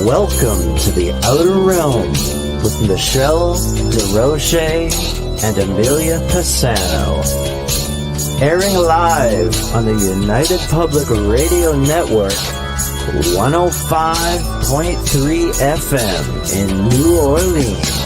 Welcome to the Outer Realm with Michelle DeRoche and Amelia Pisano. Airing live on the United Public Radio Network, 105.3 FM in New Orleans.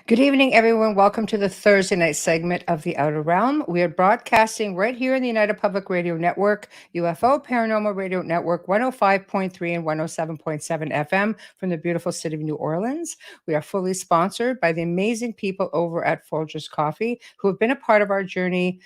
Good evening, everyone. Welcome to the Thursday night segment of The Outer Realm. We are broadcasting right here in the United Public Radio Network, UFO Paranormal Radio Network, 105.3 and 107.7 FM from the beautiful city of New Orleans. We are fully sponsored by the amazing people over at Folgers Coffee, who have been a part of our journey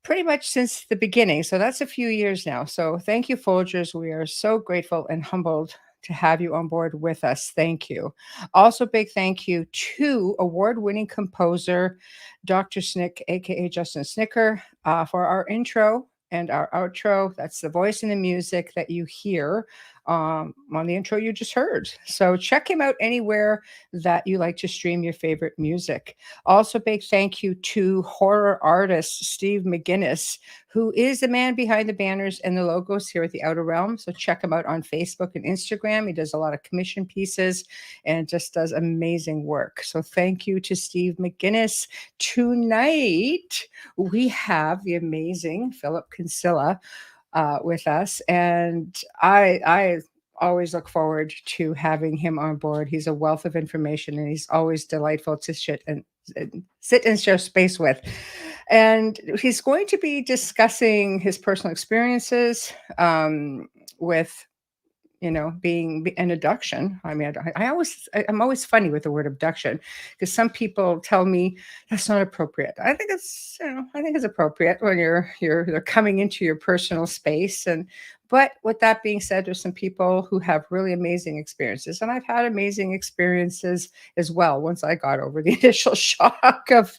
pretty much since the beginning. So that's a few years now. So thank you, Folgers. We are so grateful and humbled to have you on board with us. Thank you. Also, big thank you to award-winning composer, Dr. Snick, aka Justin Snicker, for our intro and our outro. That's the voice and the music that you hear on the intro you just heard. So check him out anywhere that you like to stream your favorite music. Also, big thank you to horror artist Steve McGinnis, who is the man behind the banners and the logos here at the Outer Realm. So check him out on Facebook and Instagram. He does a lot of commission pieces and just does amazing work. So thank you to Steve McGinnis. Tonight, we have the amazing Philip Kinsella with us. And I always look forward to having him on board. He's a wealth of information and he's always delightful to sit and share space with. And he's going to be discussing his personal experiences with, being an abduction. I mean, I'm always funny with the word abduction because some people tell me that's not appropriate. I think it's appropriate when they're coming into your personal space. But with that being said, there's some people who have really amazing experiences, and I've had amazing experiences as well once I got over the initial shock of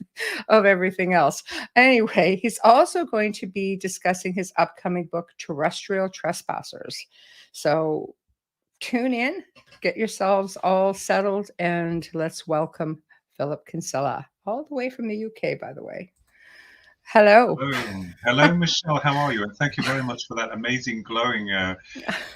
everything else. Anyway, he's also going to be discussing his upcoming book, Terrestrial Trespassers. So tune in, get yourselves all settled, and let's welcome Philip Kinsella, all the way from the UK, by the way. Hello. Hello, Michelle. How are you? And thank you very much for that amazing, glowing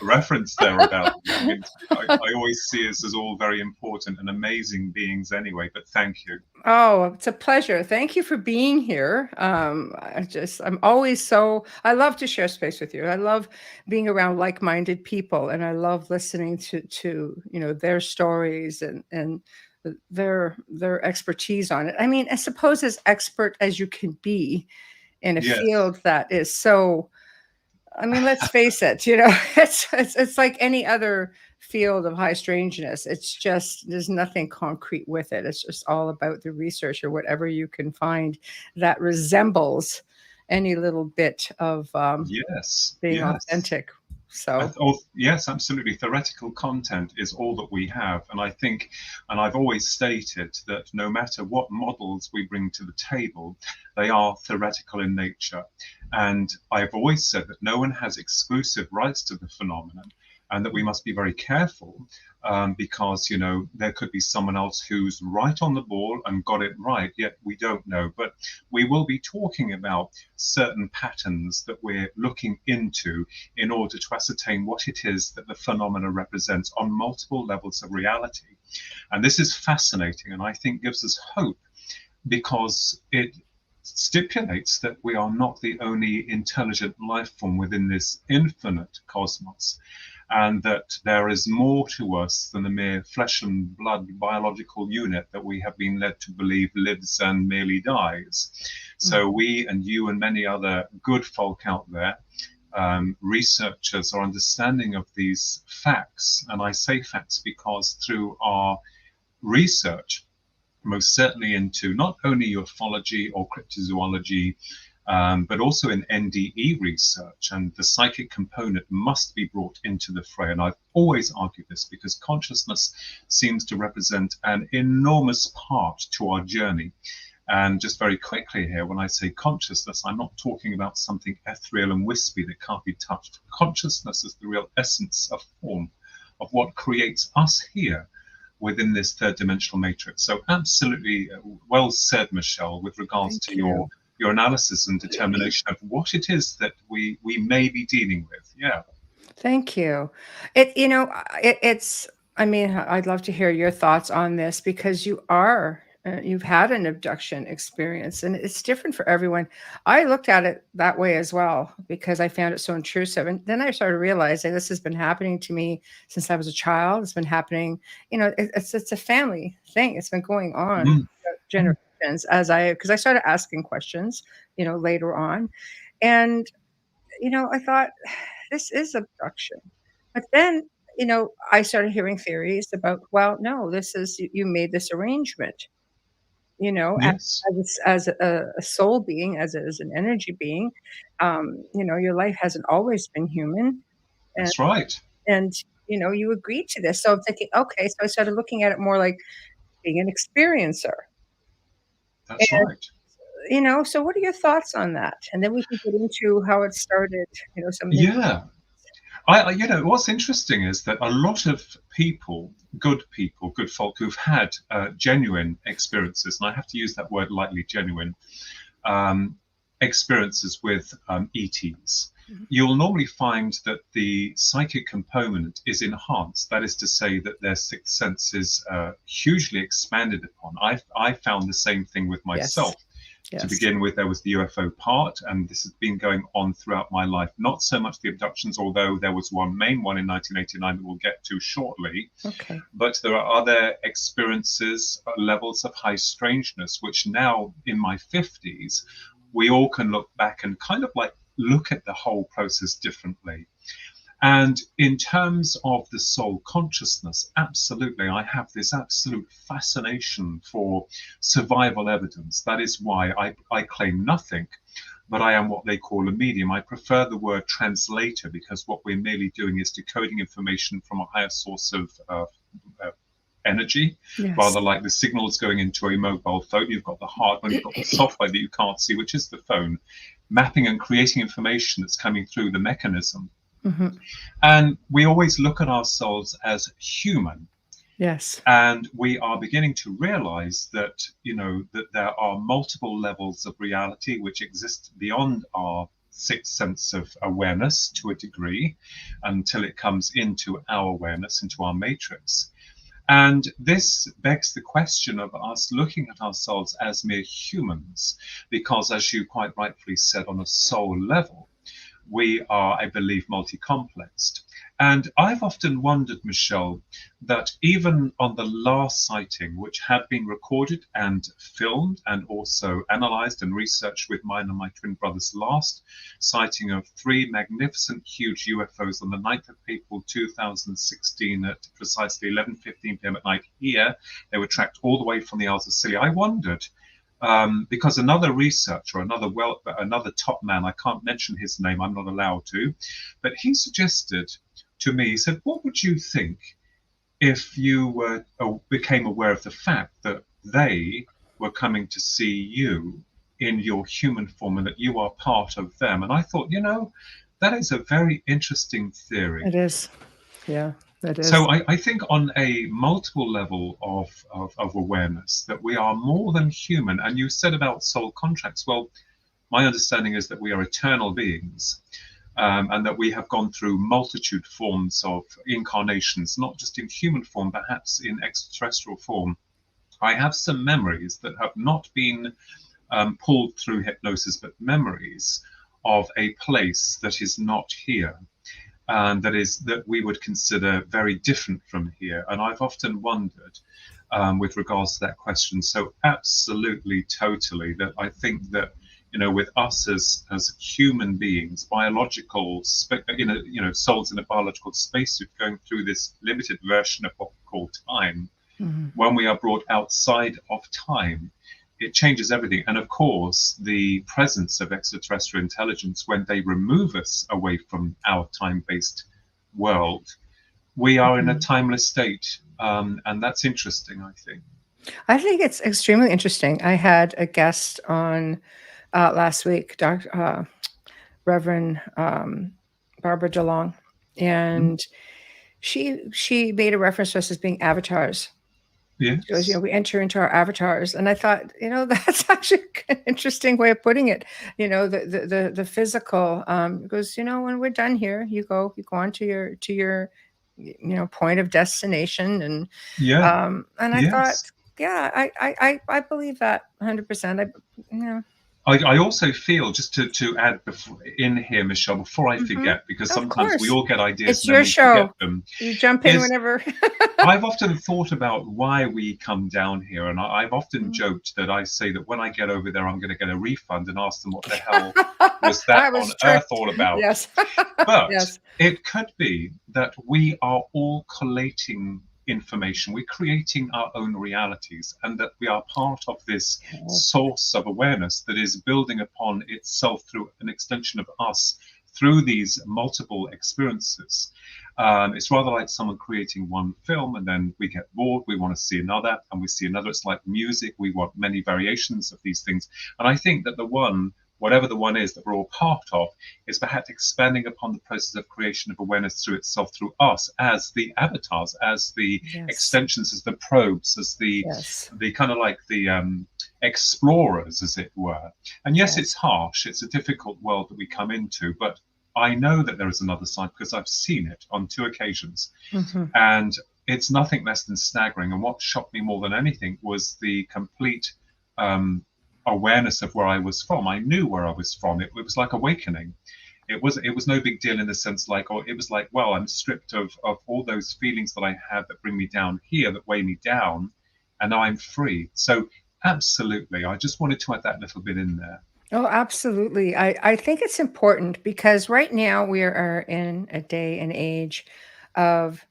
reference there about you. I mean, I always see us as all very important and amazing beings anyway, but thank you. Oh, it's a pleasure. Thank you for being here. I love to share space with you. I love being around like-minded people, and I love listening to their stories and their expertise on it. I mean, I suppose as expert as you can be in a field that is so, I mean, let's face it, it's like any other field of high strangeness. It's just, there's nothing concrete with it. It's just all about the research or whatever you can find that resembles any little bit of being authentic. So yes, absolutely. Theoretical content is all that we have. And I think, and I've always stated that no matter what models we bring to the table, they are theoretical in nature. And I've always said that no one has exclusive rights to the phenomenon, and that we must be very careful because, there could be someone else who's right on the ball and got it right, yet we don't know. But we will be talking about certain patterns that we're looking into in order to ascertain what it is that the phenomena represents on multiple levels of reality. And this is fascinating, and I think gives us hope because it stipulates that we are not the only intelligent life form within this infinite cosmos, and that there is more to us than a mere flesh and blood biological unit that we have been led to believe lives and merely dies. So we and you and many other good folk out there, researchers, are understanding of these facts. And I say facts because through our research, most certainly into not only ufology or cryptozoology, but also in NDE research, and the psychic component must be brought into the fray. And I've always argued this because consciousness seems to represent an enormous part to our journey. And just very quickly here, when I say consciousness, I'm not talking about something ethereal and wispy that can't be touched. Consciousness is the real essence of form, of what creates us here within this third dimensional matrix. So absolutely well said, Michelle, with regards to your analysis and determination of what it is that we may be dealing with. Yeah. Thank you. It's, I mean, I'd love to hear your thoughts on this because you've had an abduction experience and it's different for everyone. I looked at it that way as well because I found it so intrusive. And then I started realizing this has been happening to me since I was a child. It's been happening, it's a family thing. It's been going on for generations because I started asking questions, later on. And, I thought, this is abduction. But then, I started hearing theories about, well, no, this is you made this arrangement, Yes, as a soul being, as an energy being, your life hasn't always been human, and that's right. and you agreed to this. So I'm thinking, okay, so I started looking at it more like being an experiencer. That's right. So what are your thoughts on that? And then we can get into how it started, some of the Yeah. What's interesting is that a lot of people, good folk who've had genuine experiences, and I have to use that word lightly, genuine um, experiences with ETs, you'll normally find that the psychic component is enhanced. That is to say that their sixth sense is hugely expanded upon. I found the same thing with myself. Yes. To begin with, there was the UFO part, and this has been going on throughout my life. Not so much the abductions, although there was one main one in 1989 that we'll get to shortly. Okay. But there are other experiences, levels of high strangeness, which now in my 50s, we all can look back and kind of like look at the whole process differently. And in terms of the soul consciousness, absolutely, I have this absolute fascination for survival evidence. That is why I claim nothing, but I am what they call a medium. I prefer the word translator because what we're merely doing is decoding information from a higher source of energy, rather like the signals going into a mobile phone. You've got the hardware, you've got the software that you can't see, which is the phone, mapping and creating information that's coming through the mechanism. And we always look at ourselves as human. Yes. And we are beginning to realize that, that there are multiple levels of reality which exist beyond our sixth sense of awareness to a degree until it comes into our awareness, into our matrix. And this begs the question of us looking at ourselves as mere humans, because as you quite rightfully said, on a soul level, we are, I believe, multi-complexed. And I've often wondered, Michelle, that even on the last sighting, which had been recorded and filmed and also analyzed and researched with mine and my twin brother's last sighting of 3 magnificent, huge UFOs on the 9th of April 2016 at precisely 11:15 p.m. at night here. They were tracked all the way from the Isles of Scilly. I wondered, because another researcher, another top man, I can't mention his name, I'm not allowed to, but he suggested to me, he said, what would you think if you became aware of the fact that they were coming to see you in your human form and that you are part of them? And I thought, that is a very interesting theory. It is. Yeah. That is. So I think on a multiple level of awareness that we are more than human. And you said about soul contracts. Well, my understanding is that we are eternal beings, and that we have gone through multitude forms of incarnations, not just in human form, perhaps in extraterrestrial form. I have some memories that have not been pulled through hypnosis, but memories of a place that is not here. And that we would consider very different from here. And I've often wondered with regards to that question. So absolutely, totally, that I think that, with us as human beings, biological, souls in a biological spacesuit going through this limited version of what we call time, when we are brought outside of time, it changes everything. And of course, the presence of extraterrestrial intelligence, when they remove us away from our time-based world, we are in a timeless state. And that's interesting, I think. I think it's extremely interesting. I had a guest on last week, Reverend Barbara DeLong, Mm, and she made a reference to us as being avatars. She goes, yes. we enter into our avatars, and I thought, that's actually an interesting way of putting it. The physical. It goes, when we're done here, you go on to your point of destination, Yeah. and I thought, Yes. yeah, I believe that 100%. I also feel, just to add in here, Michelle, before I Mhm. forget, because Of sometimes we course, all get ideas it's and then your we forget show. them, You jump in is whenever. I've often thought about why we come down here, and I've often Mm. joked that I say that when I get over there, I'm going to get a refund and ask them what the hell was that I on was earth tricked. all about. Yes. But Yes. it could be that we are all collating information. We're creating our own realities, and that we are part of this Yes. source of awareness that is building upon itself through an extension of us through these multiple experiences. It's rather like someone creating one film and then we get bored, we want to see another, and we see another. It's like music, we want many variations of these things. And I think that the one, whatever the one is that we're all part of, is perhaps expanding upon the process of creation of awareness through itself, through us as the avatars, as the Yes. extensions, as the probes, as Yes. the kind of like the explorers, as it were. And yes, it's Yes. harsh, it's a difficult world that we come into, but I know that there is another side because I've seen it on 2 occasions. Hmm. And it's nothing less than staggering. And what shocked me more than anything was the complete awareness of where I was from. I knew where I was from. It was like awakening. It was no big deal in the sense like, or it was like, well, I'm stripped of all those feelings that I had that bring me down here, that weigh me down, and now I'm free. So absolutely, I just wanted to add that little bit in there. Oh, absolutely. I think it's important because right now we are in a day and age of,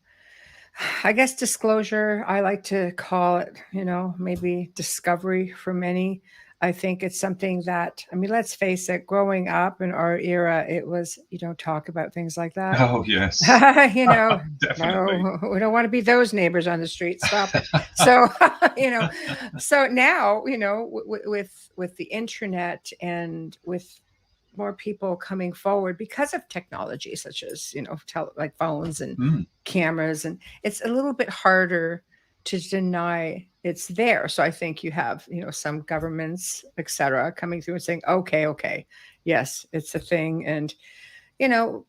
I guess, disclosure. I like to call it, maybe discovery for many. I think it's something that, I mean, let's face it, growing up in our era, it was, you don't talk about things like that. Oh yes, you know, definitely. no, we don't want to be those neighbors on the street. Stop it. So, you know, so now, with the internet and with more people coming forward because of technology such as like phones and Mm, cameras, and it's a little bit harder to deny it's there. So I think you have some governments, etc., coming through and saying, okay, yes, it's a thing. And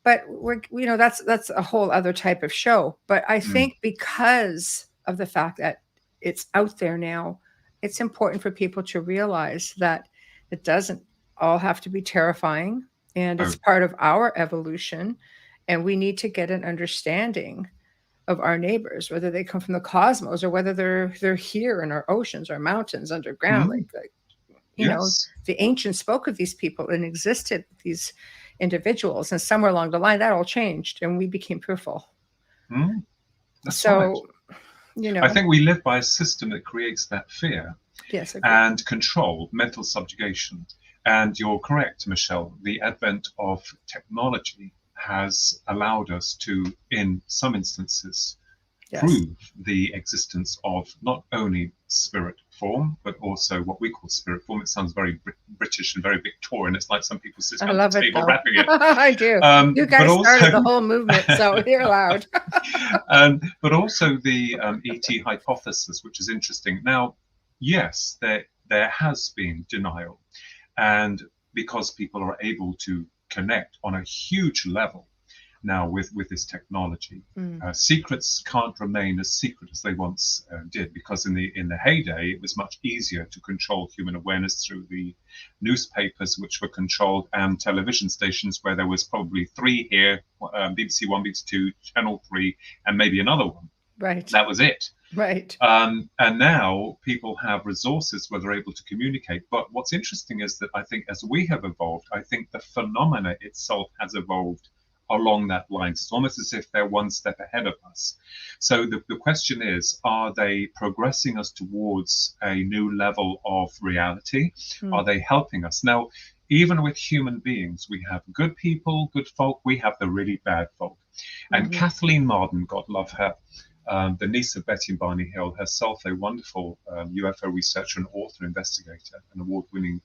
but we're that's a whole other type of show. But I mm. think because of the fact that it's out there now, it's important for people to realize that it doesn't all have to be terrifying, and Oh, it's part of our evolution, and we need to get an understanding of our neighbors, whether they come from the cosmos or whether they're here in our oceans, our mountains, underground. mm, Like yes. the ancients spoke of these people and existed, these individuals, and somewhere along the line that all changed and we became fearful. Mm, that's right. So, I think we live by a system that creates that fear yes, agreed. and control, mental subjugation. And you're correct, Michelle. The advent of technology has allowed us to, in some instances, Yes. prove the existence of not only spirit form, but also what we call spirit form. It sounds very British and very Victorian. It's like some people sit I around love the it table though. wrapping it. I do. You But guys started the also, whole movement, so you're allowed. but also the ET hypothesis, which is interesting. Now, yes, there has been denial, and because people are able to connect on a huge level now with this technology. Mm. Secrets can't remain as secret as they once did, because in the heyday it was much easier to control human awareness through the newspapers, which were controlled, and television stations, where there was probably three here, BBC One, BBC Two, Channel 3, and maybe another one. Right. That was it. Right. And now people have resources where they're able to communicate. But what's interesting is that I think as we have evolved, I think the phenomena itself has evolved along that line. It's almost as if they're one step ahead of us. So the question is, are they progressing us towards a new level of reality? Mm. Are they helping us? Now, even with human beings, we have good people, good folk, we have the really bad folk. And Mhm. Kathleen Marden, God love her, the niece of Betty and Barney Hill, herself a wonderful UFO researcher and author, investigator, an award-winning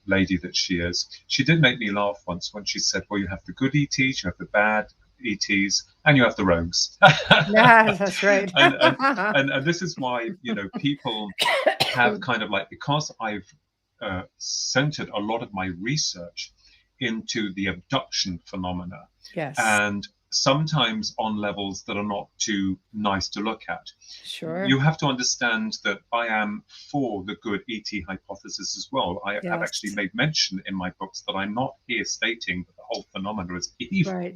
lady that she is. She did make me laugh once when she said, well, you have the good ETs, you have the bad ETs, and you have the rogues. Yeah, that's right. and this is why, people have kind of like, because I've centered a lot of my research into the abduction phenomena. Yes. And sometimes on levels that are not too nice to look at. Sure. You have to understand that I am for the good ET hypothesis as well. I have actually made mention in my books that I'm not here stating that the whole phenomena is evil.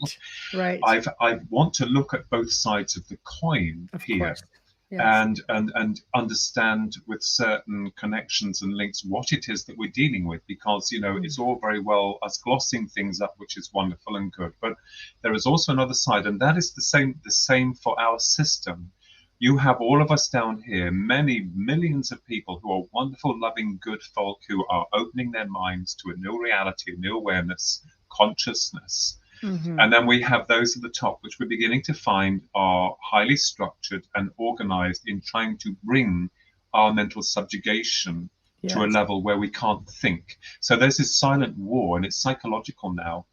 Right. I want to look at both sides of the coin here. Course. Yes. And understand with certain connections and links what it is that we're dealing with, because it's all very well us glossing things up, which is wonderful and good, but there is also another side, and that is the same for our system. You have all of us down here, many millions of people who are wonderful, loving, good folk who are opening their minds to a new reality, a new awareness, consciousness. Mm-hmm. And then we have those at the top, which we're beginning to find are highly structured and organized in trying to bring our mental subjugation to a level where we can't think. So there's this silent war, and it's psychological now.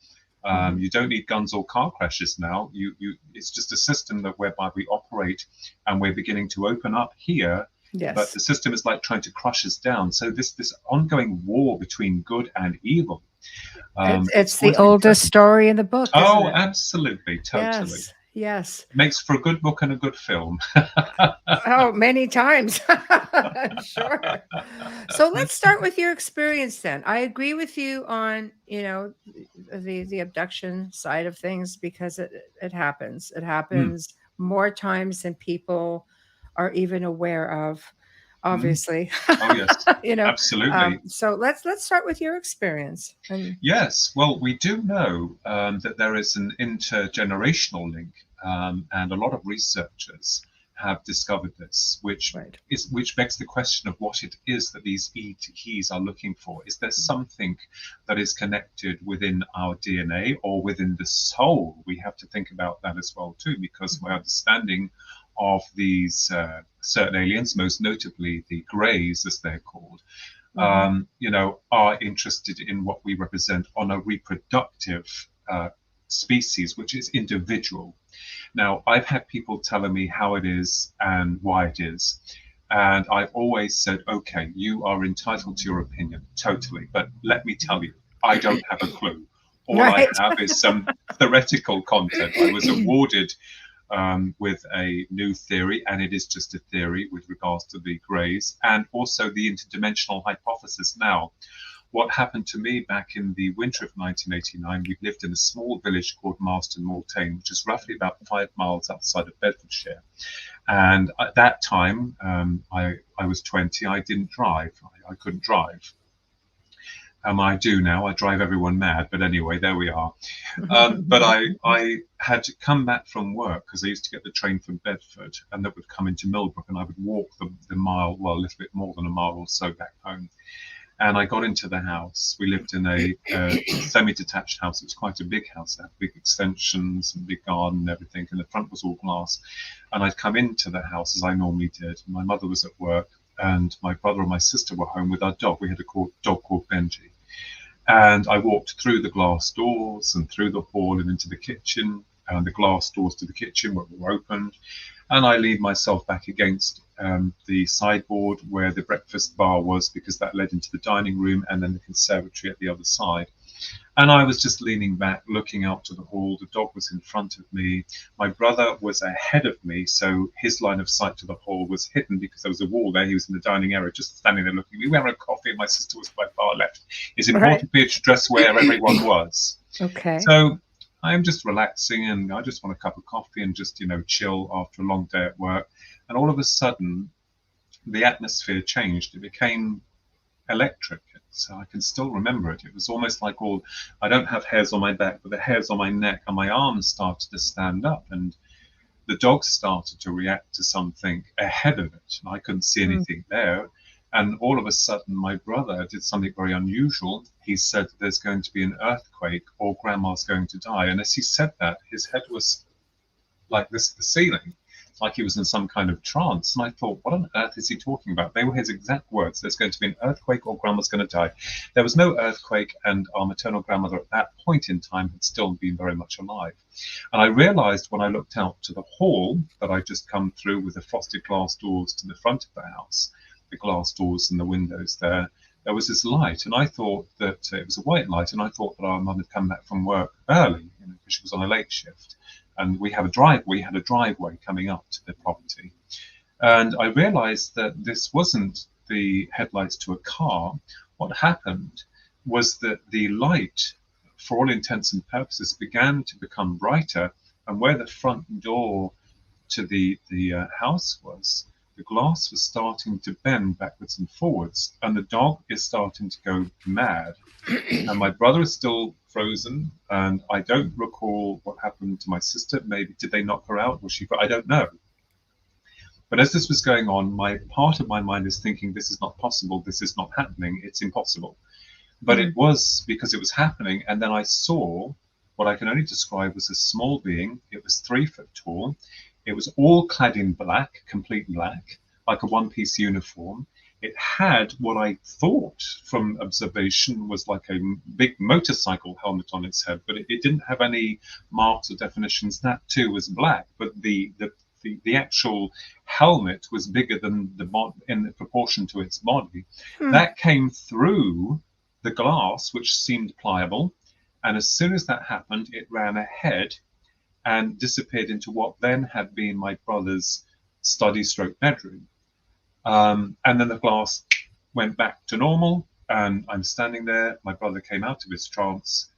You don't need guns or car crashes now. It's just a system whereby we operate, and we're beginning to open up here. Yes. But the system is like trying to crush us down. So this ongoing war between good and evil. It's the oldest story in the book. Oh, absolutely, totally. Yes. Makes for a good book and a good film. Oh, many times. Sure. So let's start with your experience then. I agree with you on, the abduction side of things, because it happens. It happens more times than people are even aware of, obviously. Oh, yes. Absolutely. So let's start with your experience. Yes. Well, we do know that there is an intergenerational link, and a lot of researchers have discovered this, which begs the question of what it is that these ETs are looking for. Is there something that is connected within our DNA or within the soul? We have to think about that as well too, because my understanding of these certain aliens, most notably the Greys, as they're called, are interested in what we represent on a reproductive species, which is individual. Now, I've had people telling me how it is and why it is. And I've always said, okay, you are entitled to your opinion, totally. But let me tell you, I don't have a clue. All I have is some theoretical content. I was awarded with a new theory, and it is just a theory with regards to the Greys, and also the interdimensional hypothesis. Now, what happened to me back in the winter of 1989, we lived in a small village called Marston Mortain, which is roughly about 5 miles outside of Bedfordshire. And at that time, I was 20, I didn't drive, I couldn't drive. I do now. I drive everyone mad, but anyway, there we are. But I had to come back from work, because I used to get the train from Bedford, and that would come into Millbrook, and I would walk the mile, well, a little bit more than a mile or so back home. And I got into the house. We lived in a semi-detached house. It was quite a big house. It had big extensions and big garden and everything, and the front was all glass. And I'd come into the house as I normally did. My mother was at work, and my brother and my sister were home with our dog. We had a dog called Benji. And I walked through the glass doors and through the hall and into the kitchen, and the glass doors to the kitchen were opened. And I leaned myself back against the sideboard where the breakfast bar was, because that led into the dining room and then the conservatory at the other side. And I was just leaning back, looking out to the hall. The dog was in front of me. My brother was ahead of me, so his line of sight to the hall was hidden because there was a wall there. He was in the dining area, just standing there looking. We were having a coffee, and my sister was quite far left. It's important for you to dress where everyone was. Okay. So I'm just relaxing, and I just want a cup of coffee and just, chill after a long day at work. And all of a sudden, the atmosphere changed. It became electric. So I can still remember it. It was almost like I don't have hairs on my back, but the hairs on my neck and my arms started to stand up, and the dog started to react to something ahead of it. And I couldn't see anything there. And all of a sudden, my brother did something very unusual. He said, there's going to be an earthquake or grandma's going to die. And as he said that, his head was like this, the ceiling. like he was in some kind of trance. And I thought, what on earth is he talking about? They were his exact words. There's going to be an earthquake or grandma's going to die. There was no earthquake, and our maternal grandmother at that point in time had still been very much alive. And I realized when I looked out to the hall that I'd just come through with the frosted glass doors to the front of the house, the glass doors and the windows there, there was this light, and I thought that it was a white light, and I thought that our mum had come back from work early, because she was on a late shift, and we had a driveway coming up to the property, and I realised that this wasn't the headlights to a car. What happened was that the light, for all intents and purposes, began to become brighter, and where the front door to the house was, the glass was starting to bend backwards and forwards, and the dog is starting to go mad. And my brother is still frozen, and I don't recall what happened to my sister. Maybe did they knock her out? Was she? I don't know. But as this was going on, part of my mind is thinking, this is not possible. This is not happening. It's impossible. But it was, because it was happening. And then I saw what I can only describe as a small being. It was 3 foot tall. It was all clad in black, complete black, like a one-piece uniform. It had what I thought from observation was like a big motorcycle helmet on its head, but it didn't have any marks or definitions. That too was black, but the actual helmet was bigger than in the proportion to its body. That came through the glass, which seemed pliable, and as soon as that happened, it ran ahead and disappeared into what then had been my brother's study/bedroom. And then the glass went back to normal, and I'm standing there. My brother came out of his trance,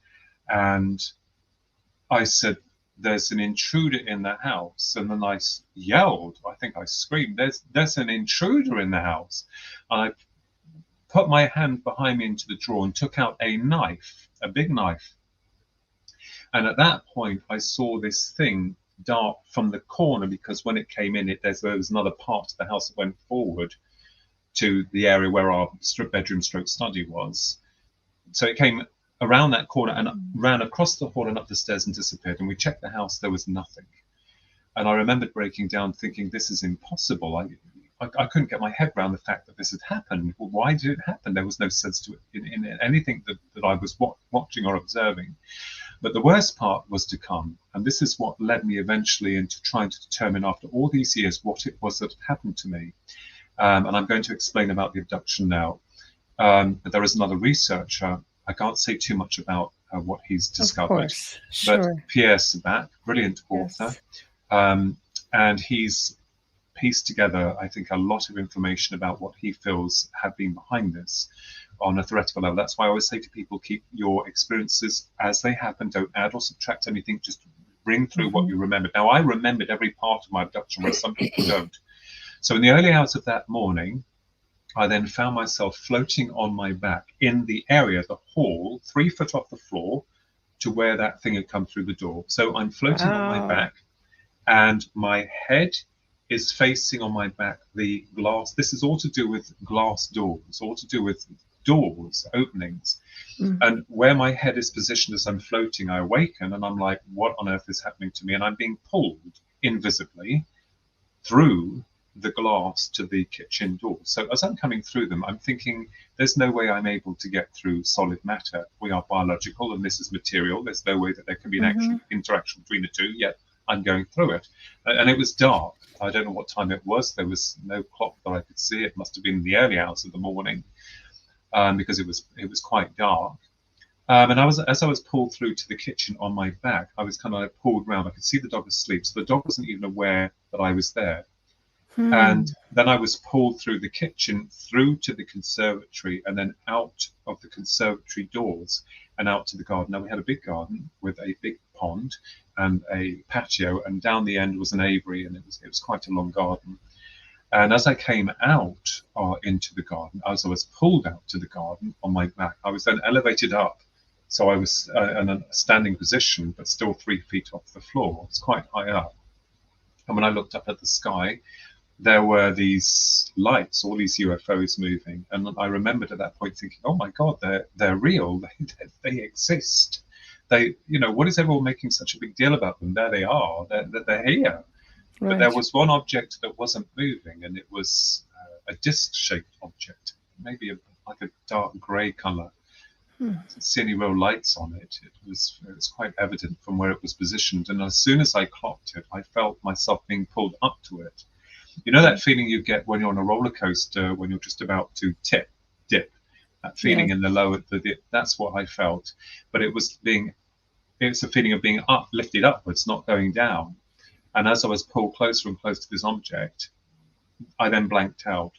and I said, "There's an intruder in the house." And then I yelled, I think I screamed, there's an intruder in the house. And I put my hand behind me into the drawer and took out a knife, a big knife. And at that point, I saw this thing dart from the corner, because when it came in, there was another part of the house that went forward to the area where our bedroom/study was. So it came around that corner and ran across the hall and up the stairs and disappeared. And we checked the house, there was nothing. And I remembered breaking down thinking, this is impossible. I couldn't get my head around the fact that this had happened. Well, why did it happen? There was no sense to it in anything that I was watching or observing. But the worst part was to come, and this is what led me eventually into trying to determine, after all these years, what it was that happened to me. And I'm going to explain about the abduction now. But there is another researcher. I can't say too much about what he's discovered. Of course. Sure. But Pierre Sabat, brilliant author, and he's pieced together, I think, a lot of information about what he feels have been behind this on a theoretical level. That's why I always say to people, keep your experiences as they happen. Don't add or subtract anything. Just bring through what you remembered. Now, I remembered every part of my abduction, where some people don't. So in the early hours of that morning, I then found myself floating on my back in the area, the hall, 3 foot off the floor, to where that thing had come through the door. So I'm floating on my back, and my head is facing on my back the glass. This is all to do with glass doors, all to do with doors, openings. And where my head is positioned as I'm floating, I awaken and I'm like, what on earth is happening to me? And I'm being pulled invisibly through the glass to the kitchen door. So as I'm coming through them, I'm thinking, there's no way I'm able to get through solid matter. We are biological and this is material. There's no way that there can be an interaction between the two, yet I'm going through it. And it was dark. I don't know what time it was. There was no clock that I could see. It must have been the early hours of the morning, because it was quite dark. And as I was pulled through to the kitchen on my back, I was kind of pulled round. I could see the dog asleep, so the dog wasn't even aware that I was there. And then I was pulled through the kitchen, through to the conservatory, and then out of the conservatory doors and out to the garden. Now, we had a big garden with a big pond and a patio, and down the end was an aviary, and it was quite a long garden. And as I came out into the garden, as I was pulled out to the garden on my back, I was then elevated up. So I was in a standing position, but still 3 feet off the floor. It's quite high up. And when I looked up at the sky, there were these lights, all these UFOs moving. And I remembered at that point thinking, oh my God, they're real. They exist. What is everyone making such a big deal about them? There they are. They're here. But there Right. was one object that wasn't moving, and it was a disc-shaped object, maybe like a dark grey colour. Hmm. I didn't see any real lights on it. It was quite evident from where it was positioned. And as soon as I clocked it, I felt myself being pulled up to it. You know that feeling you get when you're on a roller coaster when you're just about to dip. That feeling Yeah. in the lower, the dip. That's what I felt. But it's a feeling of being lifted upwards, not going down. And as I was pulled closer and closer to this object, I then blanked out.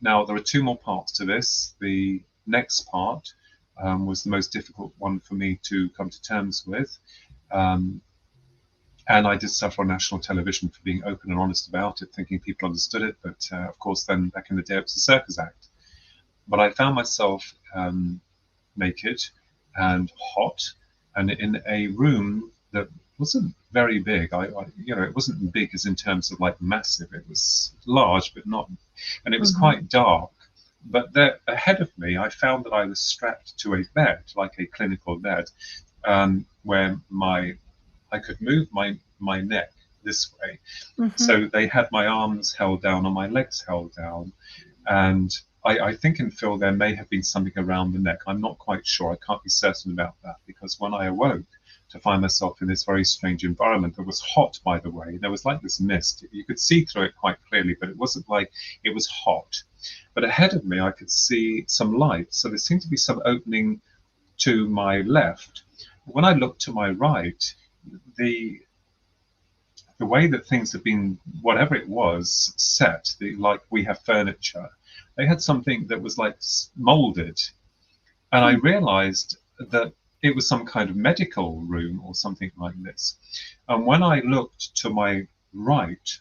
Now, there are two more parts to this. The next part was the most difficult one for me to come to terms with. And I did suffer on national television for being open and honest about it, thinking people understood it. But of course, then back in the day, it was a circus act. But I found myself naked and hot and in a room that wasn't very big. It wasn't big as in terms of like massive. It was large, but not, and it was quite dark. But there, ahead of me, I found that I was strapped to a bed, like a clinical bed, where I could move my neck this way. So they had my arms held down and my legs held down. And I think in Phil there may have been something around the neck. I'm not quite sure. I can't be certain about that, because when I awoke to find myself in this very strange environment that was hot, by the way, there was like this mist. You could see through it quite clearly, but it wasn't like it was hot. But ahead of me, I could see some light. So there seemed to be some opening to my left. When I looked to my right, the way that things had been, whatever it was, set, like we have furniture, they had something that was like molded. And I realized that it was some kind of medical room or something like this. And when I looked to my right,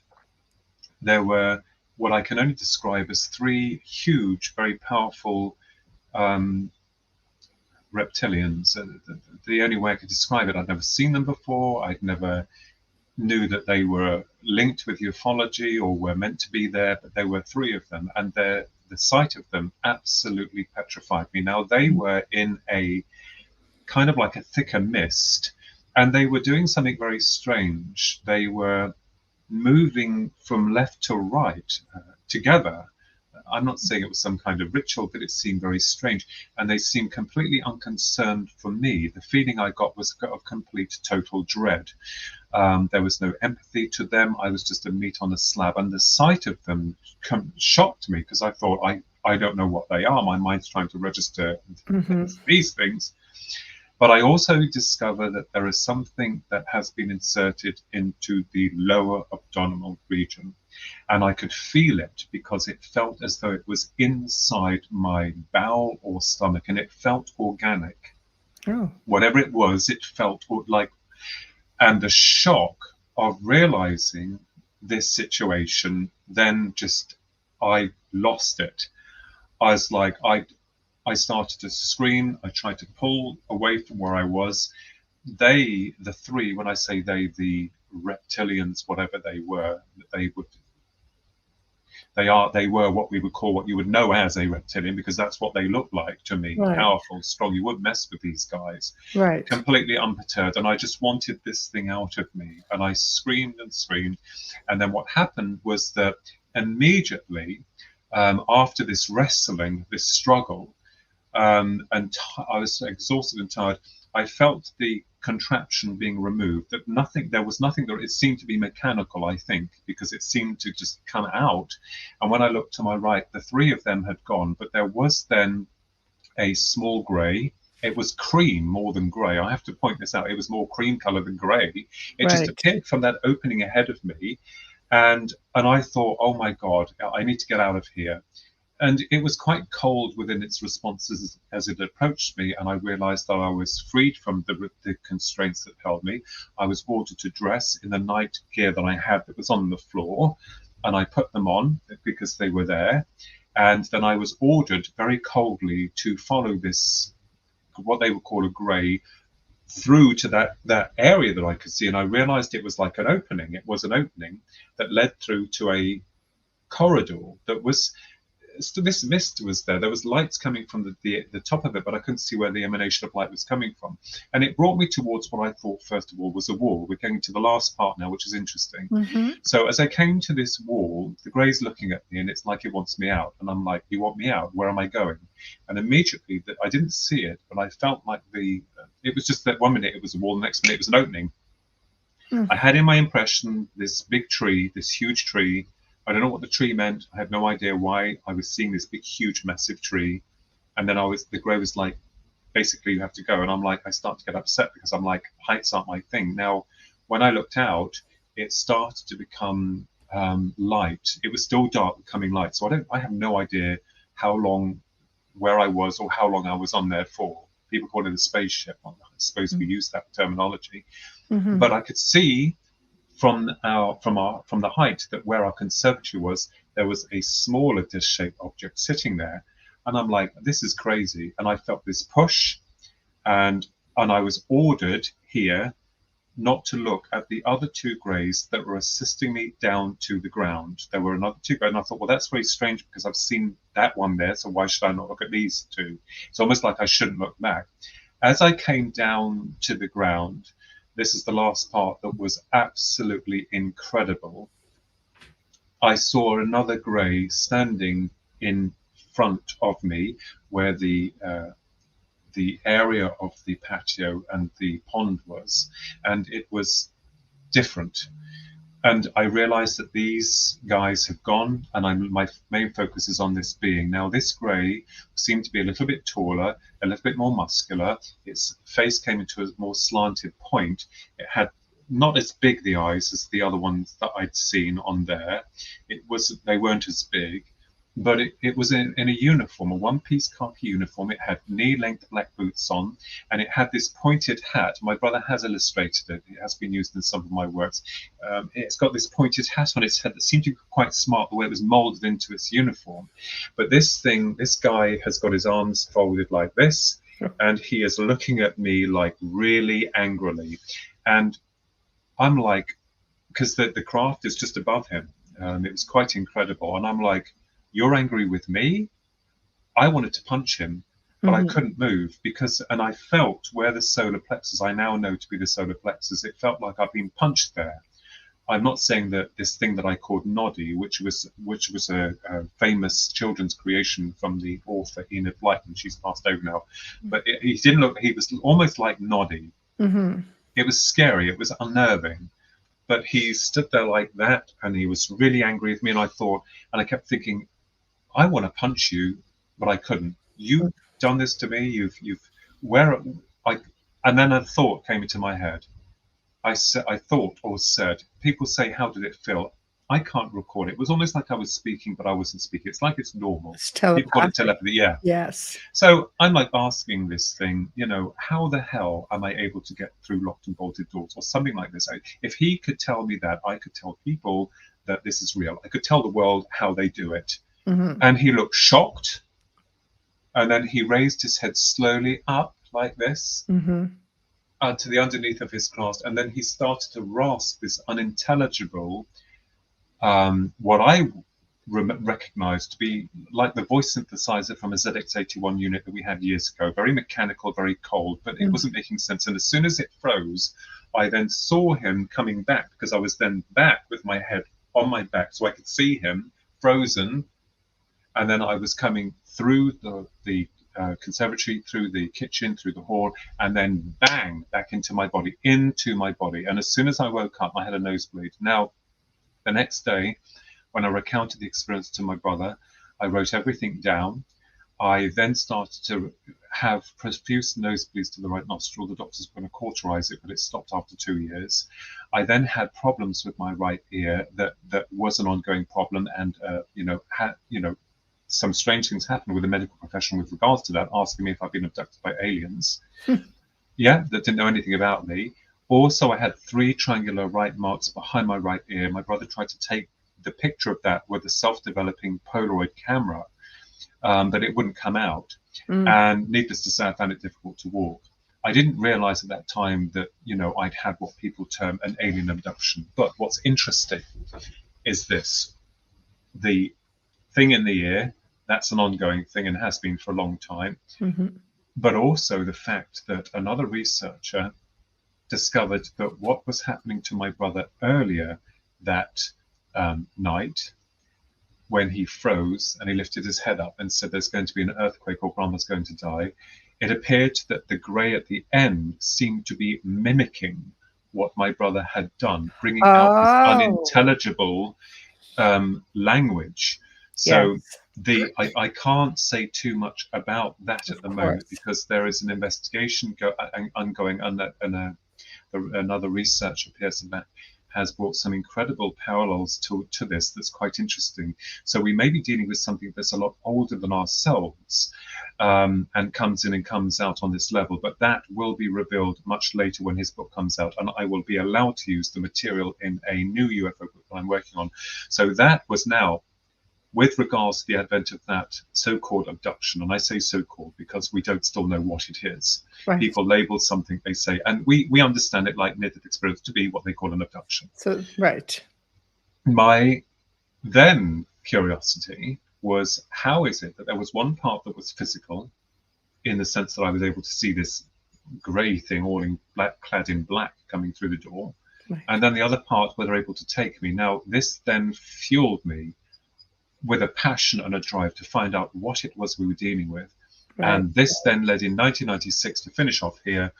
there were what I can only describe as three huge, very powerful reptilians. The only way I could describe it, I'd never seen them before. I'd never knew that they were linked with ufology or were meant to be there, but there were three of them, and the sight of them absolutely petrified me. Now, they were in a kind of like a thicker mist, and they were doing something very strange. They were moving from left to right together. I'm not saying it was some kind of ritual, but it seemed very strange. And they seemed completely unconcerned for me. The feeling I got was of complete, total dread. There was no empathy to them. I was just a meat on a slab. And the sight of them shocked me, because I thought, I don't know what they are. My mind's trying to register these things. But I also discover that there is something that has been inserted into the lower abdominal region. And I could feel it, because it felt as though it was inside my bowel or stomach, and it felt organic. Oh. Whatever it was, it felt like, and the shock of realizing this situation, then just, I lost it. I was like, I started to scream. I tried to pull away from where I was. The three, when I say the reptilians, whatever they were, they were what we would call, what you would know as a reptilian, because that's what they looked like to me. Right. Powerful, strong. You wouldn't mess with these guys. Right. Completely unperturbed. And I just wanted this thing out of me. And I screamed and screamed. And then what happened was that immediately after this wrestling, this struggle, and I was exhausted and tired, I felt the contraption being removed. There was nothing there. It seemed to be mechanical, I think, because it seemed to just come out. And when I looked to my right, the three of them had gone, but there was then a small grey. It was cream more than grey. I have to point this out. It was more cream colour than grey. It just appeared from that opening ahead of me. And I thought, oh my God, I need to get out of here. And it was quite cold within its responses as it approached me, and I realized that I was freed from the constraints that held me. I was ordered to dress in the night gear that I had that was on the floor, and I put them on because they were there. And then I was ordered very coldly to follow this, what they would call a grey, through to that area that I could see. And I realized it was like an opening. It was an opening that led through to a corridor that was this mist was there. There was lights coming from the top of it, but I couldn't see where the emanation of light was coming from. And it brought me towards what I thought, first of all, was a wall. We're getting to the last part now, which is interesting. So as I came to this wall, the grey's looking at me, and it's like it wants me out. And I'm like, you want me out? Where am I going? And immediately, I didn't see it, but I felt like it was just that 1 minute it was a wall, the next minute it was an opening. I had in my impression this big tree, this huge tree. I don't know what the tree meant. I had no idea why I was seeing this big, huge, massive tree. And then the grey was like, basically, you have to go. And I'm like, I start to get upset because I'm like, heights aren't my thing. Now, when I looked out, it started to become light. It was still dark, becoming light. So I have no idea where I was or how long I was on there for. People call it a spaceship. I suppose we use that terminology. But I could see from the height that where our conservatory was, there was a smaller disc-shaped object sitting there. And I'm like, this is crazy. And I felt this push, and I was ordered here not to look at the other two greys that were assisting me down to the ground. There were another two greys, and I thought, well, that's very strange because I've seen that one there, so why should I not look at these two? It's almost like I shouldn't look back. As I came down to the ground, this is the last part that was absolutely incredible. I saw another grey standing in front of me where the area of the patio and the pond was, and it was different. And I realized that these guys have gone, and my main focus is on this being. Now, this grey seemed to be a little bit taller, a little bit more muscular. Its face came into a more slanted point. It had not as big the eyes as the other ones that I'd seen on there. They weren't as big, but it was in a uniform, a one-piece khaki uniform. It had knee-length black boots on, and it had this pointed hat. My brother has illustrated it. It has been used in some of my works. It's got this pointed hat on its head that seemed to be quite smart, the way it was molded into its uniform. But this guy has got his arms folded like this, and he is looking at me like really angrily. And I'm like, because the craft is just above him. It was quite incredible. And I'm like, you're angry with me? I wanted to punch him, but I couldn't move and I felt where the solar plexus, I now know to be the solar plexus, it felt like I'd been punched there. I'm not saying that this thing that I called Noddy, which was a famous children's creation from the author Enid Blyton, she's passed over now, but he didn't look, he was almost like Noddy. It was scary, it was unnerving. But he stood there like that, and he was really angry with me, and I kept thinking, I want to punch you, but I couldn't. You've done this to me. And then a thought came into my head. I thought or said, people say, how did it feel? I can't record it. It was almost like I was speaking, but I wasn't speaking. It's like it's normal. It's telepathic. People call it telepathy, yeah. Yes. So I'm like asking this thing, how the hell am I able to get through locked and bolted doors or something like this? If he could tell me that, I could tell people that this is real. I could tell the world how they do it. And he looked shocked. And then he raised his head slowly up like this to the underneath of his clasp. And then he started to rasp this unintelligible, what I recognized to be like the voice synthesizer from a ZX81 unit that we had years ago. Very mechanical, very cold, but it wasn't making sense. And as soon as it froze, I then saw him coming back, because I was then back with my head on my back so I could see him frozen. And then I was coming through the conservatory, through the kitchen, through the hall, and then bang, back into my body. And as soon as I woke up, I had a nosebleed. Now, the next day, when I recounted the experience to my brother, I wrote everything down. I then started to have profuse nosebleeds to the right nostril. The doctors were going to cauterize it, but it stopped after 2 years. I then had problems with my right ear that was an ongoing problem, and some strange things happened with the medical profession with regards to that, asking me if I'd been abducted by aliens. That didn't know anything about me. Also, I had 3 triangular right marks behind my right ear. My brother tried to take the picture of that with a self-developing Polaroid camera, but it wouldn't come out. And needless to say, I found it difficult to walk. I didn't realize at that time that, I'd had what people term an alien abduction. But what's interesting is this. The thing in the ear, That's an ongoing thing and has been for a long time. Mm-hmm. But also the fact that another researcher discovered that what was happening to my brother earlier that night, when he froze and he lifted his head up and said there's going to be an earthquake or grandma's going to die, it appeared that the grey at the end seemed to be mimicking what my brother had done, bringing out this Oh, unintelligible language. So yes. I can't say too much about that at the moment, because there is an investigation ongoing, and another researcher, Pearson, that has brought some incredible parallels to this that's quite interesting. So we may be dealing with something that's a lot older than ourselves, and comes in and comes out on this level, but that will be revealed much later when his book comes out, and I will be allowed to use the material in a new UFO book that I'm working on. So that was now, with regards to the advent of that so-called abduction, and I say so-called because we don't still know what it is. Right. People label something, they say, and we understand it like near-death experience to be what they call an abduction. So, right. My then curiosity was, how is it that there was one part that was physical, in the sense that I was able to see this grey thing all in black, clad in black, coming through the door, Right. and then the other part where they're able to take me. Now, this then fueled me with a passion and a drive to find out what it was we were dealing with. Right. And this then led in 1996 to finish off here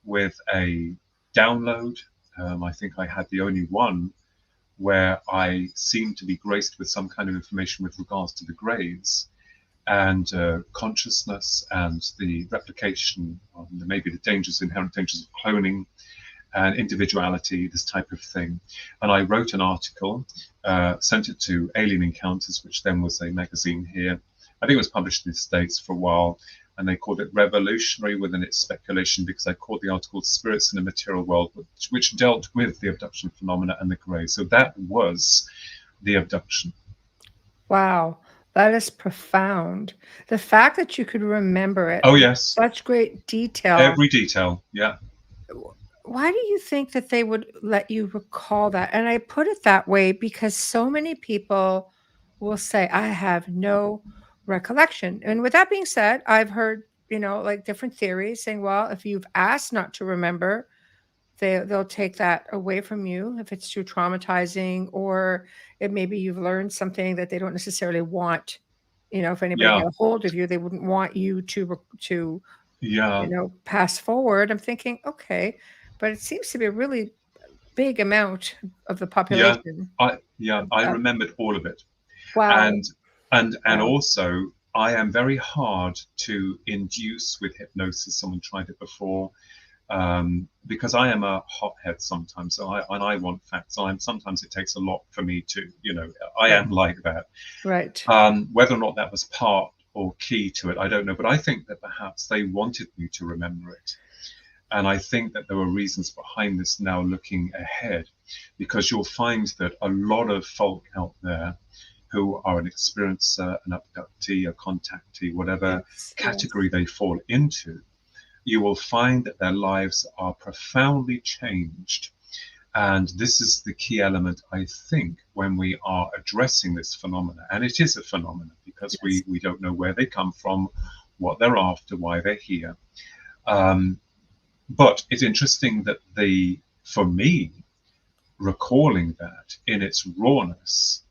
with a download. I think I had the only one where I seemed to be graced with some kind of information with regards to the greys and consciousness and the replication, maybe the inherent dangers of cloning and individuality, this type of thing. And I wrote an article, sent it to Alien Encounters, which then was a magazine here. I think it was published in the States for a while, and they called it revolutionary within its speculation, because I called the article Spirits in the Material World, which dealt with the abduction phenomena and the grey. So that was the abduction. Wow. That is profound. The fact that you could remember it. Oh, yes. Such great detail. Every detail, yeah. Why do you think that they would let you recall that? And I put it that way because so many people will say, I have no recollection. And with that being said, I've heard, like different theories saying, well, if you've asked not to remember, they'll take that away from you if it's too traumatizing, or if maybe you've learned something that they don't necessarily want. If anybody got a hold of you, they wouldn't want you to pass forward. I'm thinking, okay, but it seems to be a really big amount of the population. I remembered all of it. Wow. And also, I am very hard to induce with hypnosis. Someone tried it before, because I am a hothead sometimes. So I want facts. Sometimes it takes a lot for me to, I am like that. Right. Whether or not that was part or key to it, I don't know. But I think that perhaps they wanted me to remember it. And I think that there were reasons behind this now looking ahead, because you'll find that a lot of folk out there who are an experiencer, an abductee, a contactee, whatever category they fall into, you will find that their lives are profoundly changed. And this is the key element, I think, when we are addressing this phenomena. And it is a phenomenon, because we don't know where they come from, what they're after, why they're here. But it's interesting that for me, recalling that in its rawness,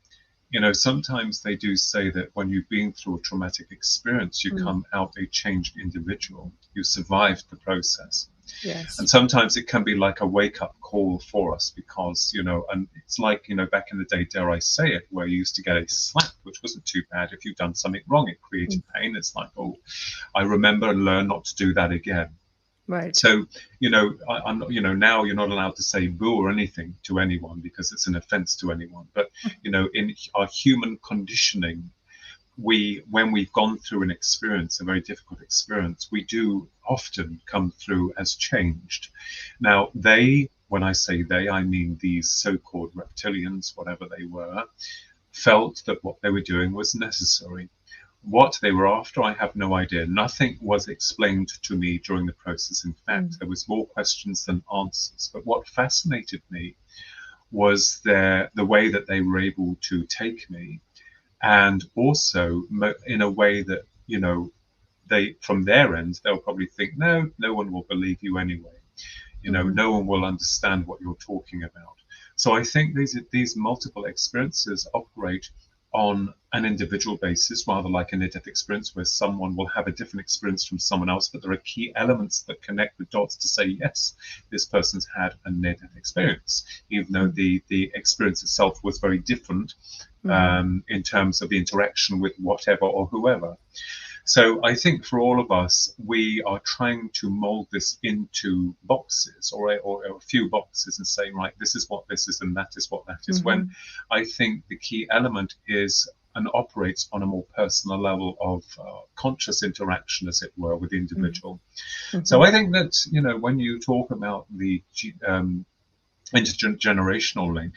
sometimes they do say that when you've been through a traumatic experience, you come out a changed individual. You survived the process. Yes. And sometimes it can be like a wake-up call for us, because, and it's like, back in the day, dare I say it, where you used to get a slap, which wasn't too bad. If you've done something wrong, it created pain. It's like, oh, I remember and learn not to do that again. Right. So, I'm not, now you're not allowed to say boo or anything to anyone, because it's an offense to anyone. But, in our human conditioning, when we've gone through an experience, a very difficult experience, we do often come through as changed. Now, when I say they, I mean these so-called reptilians, whatever they were, felt that what they were doing was necessary. What they were after, I have no idea. Nothing was explained to me during the process. In fact, there was more questions than answers. But what fascinated me was the way that they were able to take me and also in a way that, you know, they, from their end, they'll probably think, no one will believe you anyway. You know, no one will understand what you're talking about. So I think these multiple experiences operate on an individual basis, rather like a near-death experience, where someone will have a different experience from someone else, but there are key elements that connect the dots to say, yes, this person's had a near-death experience, even though the experience itself was very different in terms of the interaction with whatever or whoever. So I think for all of us, we are trying to mold this into boxes, or a few boxes, and saying, right, this is what this is and that is what that is, when I think the key element is and operates on a more personal level of conscious interaction, as it were, with the individual. So I think that, you know, when you talk about the intergenerational link,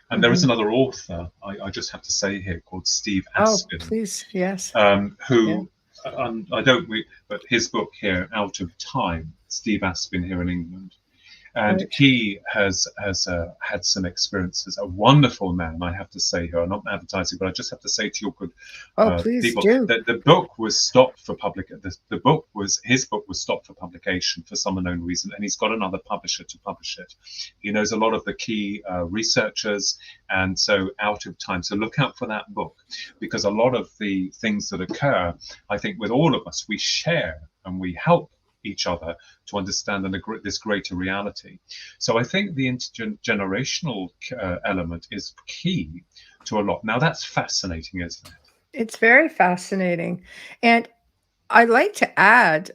and there is another author, I just have to say here, called Steve Aspin. Oh, please, yes. Who, I don't read, but his book here, Out of Time, Steve Aspin here in England. And he has had some experiences. A wonderful man, I have to say here. I'm not advertising, but I just have to say to your good people that the book was stopped for his book was stopped for publication for some unknown reason, and he's got another publisher to publish it. He knows a lot of the key researchers, and so Out of Time. So look out for that book, because a lot of the things that occur, I think, with all of us, we share and we help each other to understand this greater reality. So I think the intergenerational element is key to a lot. Now that's fascinating, isn't it? It's very fascinating. And I'd like to add,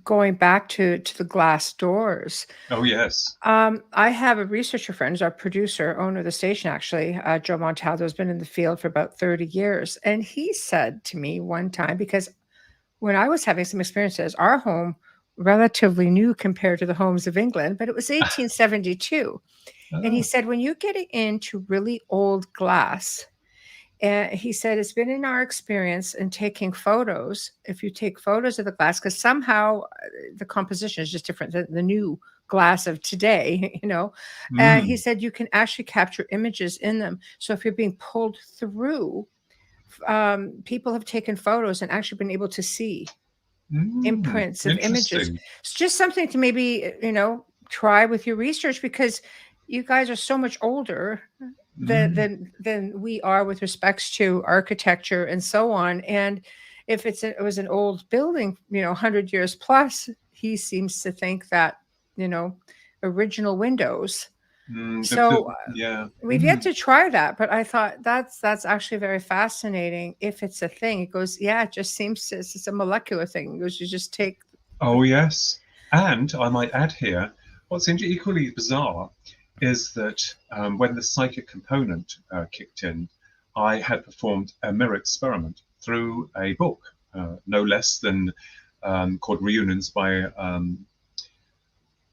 going back to the glass doors. Oh, yes. I have a researcher friend, who's our producer, owner of the station, actually, Joe Montaldo, has been in the field for about 30 years. And he said to me one time, because when I was having some experiences, our home, relatively new compared to the homes of England, but it was 1872. And he said, when you get into really old glass, and he said, it's been in our experience in taking photos, if you take photos of the glass, because somehow the composition is just different than the new glass of today, you know, and he said, you can actually capture images in them. So if you're being pulled through, people have taken photos and actually been able to see imprints of images. It's just something to maybe, you know, try with your research, because you guys are so much older than we are with respects to architecture and so on. And if it was an old building, you know, 100 years plus, he seems to think that, you know, original windows. So we've yet to try that, but I thought that's actually very fascinating. If it's a thing, it goes, yeah, it just seems it's a molecular thing. It goes, you just take. Oh, yes. And I might add here, what's equally bizarre is that when the psychic component kicked in, I had performed a mirror experiment through a book, no less than called Reunions by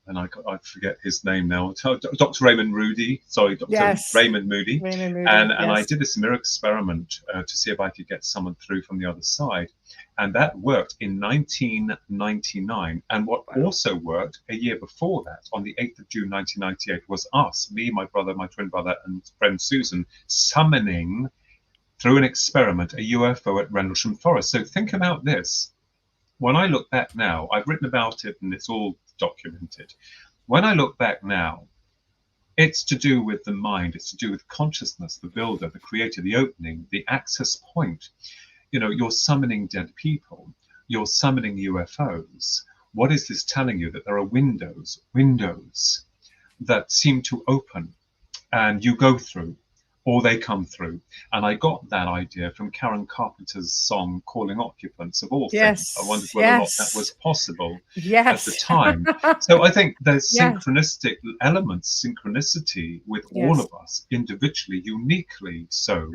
and I forget his name now, Dr. Raymond Moody. Sorry, Dr. Raymond Moody. And I did this mirror experiment to see if I could get someone through from the other side. And that worked in 1999. And what also worked a year before that, on the 8th of June 1998, was us, me, my brother, my twin brother, and friend Susan, summoning through an experiment a UFO at Rendlesham Forest. So think about this. When I look back now, I've written about it and it's all documented. When I look back now, it's to do with the mind, it's to do with consciousness, the builder, the creator, the opening, the access point. You know, you're summoning dead people, you're summoning UFOs. What is this telling you? That there are windows that seem to open and you go through, or they come through. And I got that idea from Karen Carpenter's song Calling Occupants, of all things. I wondered whether or not that was possible at the time. So I think there's synchronistic elements, synchronicity with all of us individually, uniquely so,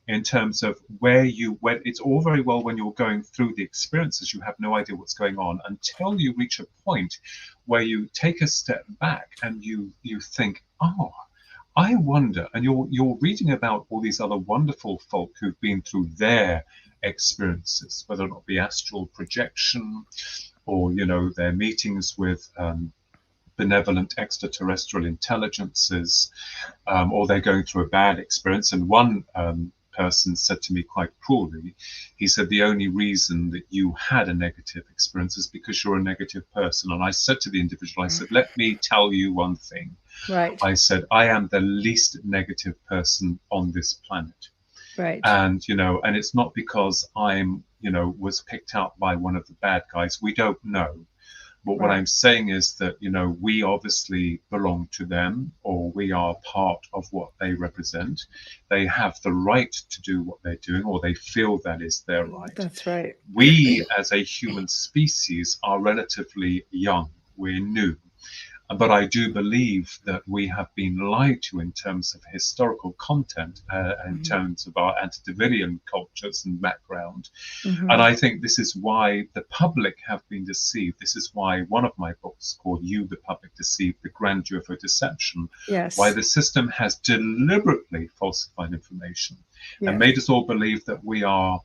in terms of where it's all very well when you're going through the experiences, you have no idea what's going on until you reach a point where you take a step back and you think, oh, I wonder, and you're reading about all these other wonderful folk who've been through their experiences, whether it not be astral projection or, you know, their meetings with benevolent extraterrestrial intelligences, or they're going through a bad experience. And one person said to me quite cruelly, he said, the only reason that you had a negative experience is because you're a negative person. And I said to the individual, I said, let me tell you one thing. Right. I said, I am the least negative person on this planet. Right. And, and it's not because I'm, was picked out by one of the bad guys. We don't know. But what I'm saying is that, we obviously belong to them, or we are part of what they represent. They have the right to do what they're doing, or they feel that is their right. That's right. We, as a human species, are relatively young. We're new. But I do believe that we have been lied to in terms of historical content, in terms of our antediluvian cultures and background. And I think this is why the public have been deceived. This is why one of my books called You, the Public Deceived, The Grand UFO Deception, why the system has deliberately falsified information and made us all believe that we are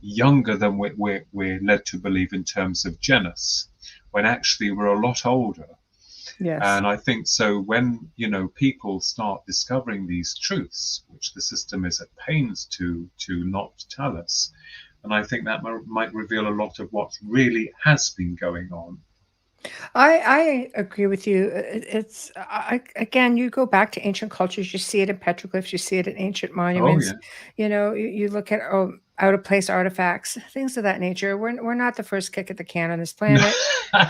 younger than we're led to believe in terms of genus, when actually we're a lot older. Yes. And I think so when, people start discovering these truths, which the system is at pains to not tell us, and I think that might reveal a lot of what really has been going on. I agree with you. Again, you go back to ancient cultures, you see it in petroglyphs, you see it in ancient monuments. You look at out of place artifacts, things of that nature. We're not the first kick at the can on this planet.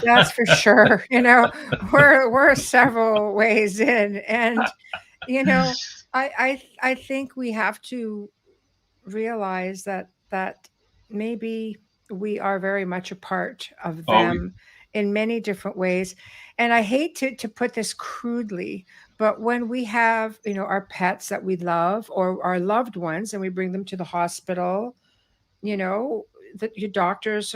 That's for sure. We're several ways in, and I think we have to realize that maybe we are very much a part of them in many different ways. And I hate to put this crudely, but when we have, our pets that we love or our loved ones and we bring them to the hospital, your doctors,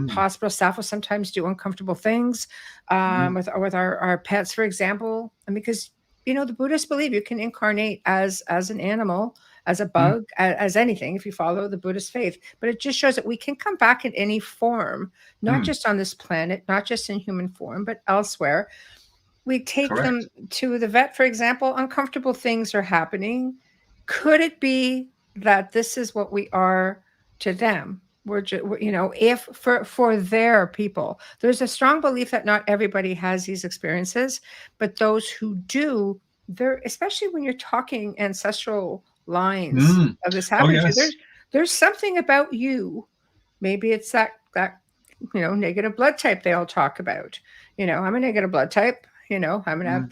hospital staff will sometimes do uncomfortable things with our pets, for example. And because, the Buddhists believe you can incarnate as an animal, as a bug, as anything, if you follow the Buddhist faith. But it just shows that we can come back in any form, not just on this planet, not just in human form, but elsewhere. We take them to the vet, for example, uncomfortable things are happening. Could it be that this is what we are to them? We're just, if for their people, there's a strong belief that not everybody has these experiences, but those who do, they're, especially when you're talking ancestral lines of this happening to you, there's something about you. Maybe it's that negative blood type they all talk about. I'm a negative blood type. I'm an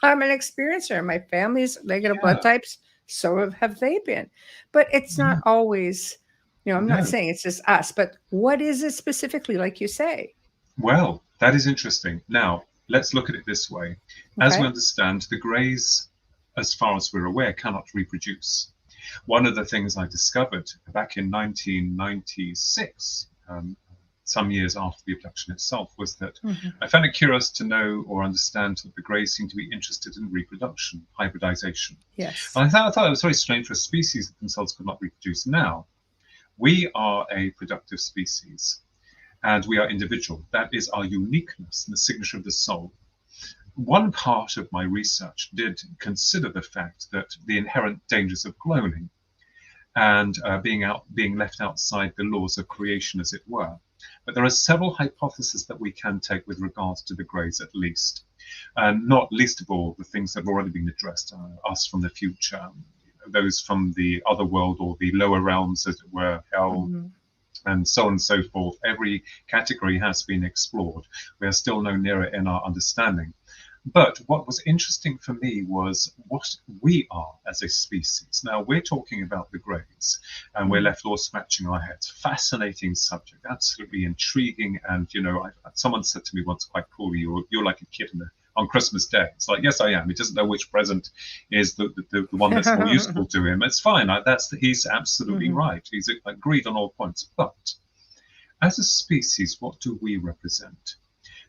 experiencer. My family's negative blood types. So have they been. But it's not always, I'm not saying it's just us, but what is it specifically, like you say? Well, that is interesting. Now, let's look at it this way. As we understand, the Greys, as far as we're aware, cannot reproduce. One of the things I discovered back in 1996, some years after the abduction itself, was that I found it curious to know or understand that the Greys seem to be interested in reproduction, hybridization. Yes. And I thought it was very strange for a species that themselves could not reproduce. Now, we are a productive species, and we are individual. That is our uniqueness and the signature of the soul. One part of my research did consider the fact that the inherent dangers of cloning and being left outside the laws of creation, as it were. But there are several hypotheses that we can take with regards to the Greys, at least, and not least of all the things that have already been addressed: us from the future, those from the other world or the lower realms, as it were, hell, and so on and so forth. Every category has been explored. We are still no nearer in our understanding. But what was interesting for me was what we are as a species. Now, we're talking about the Greys, and we're left all scratching our heads. Fascinating subject, absolutely intriguing. And, someone said to me once quite coolly, you're like a kid on Christmas Day. It's like, yes, I am. He doesn't know which present is the one that's more useful to him. It's fine. He's absolutely right. He's agreed on all points. But as a species, what do we represent?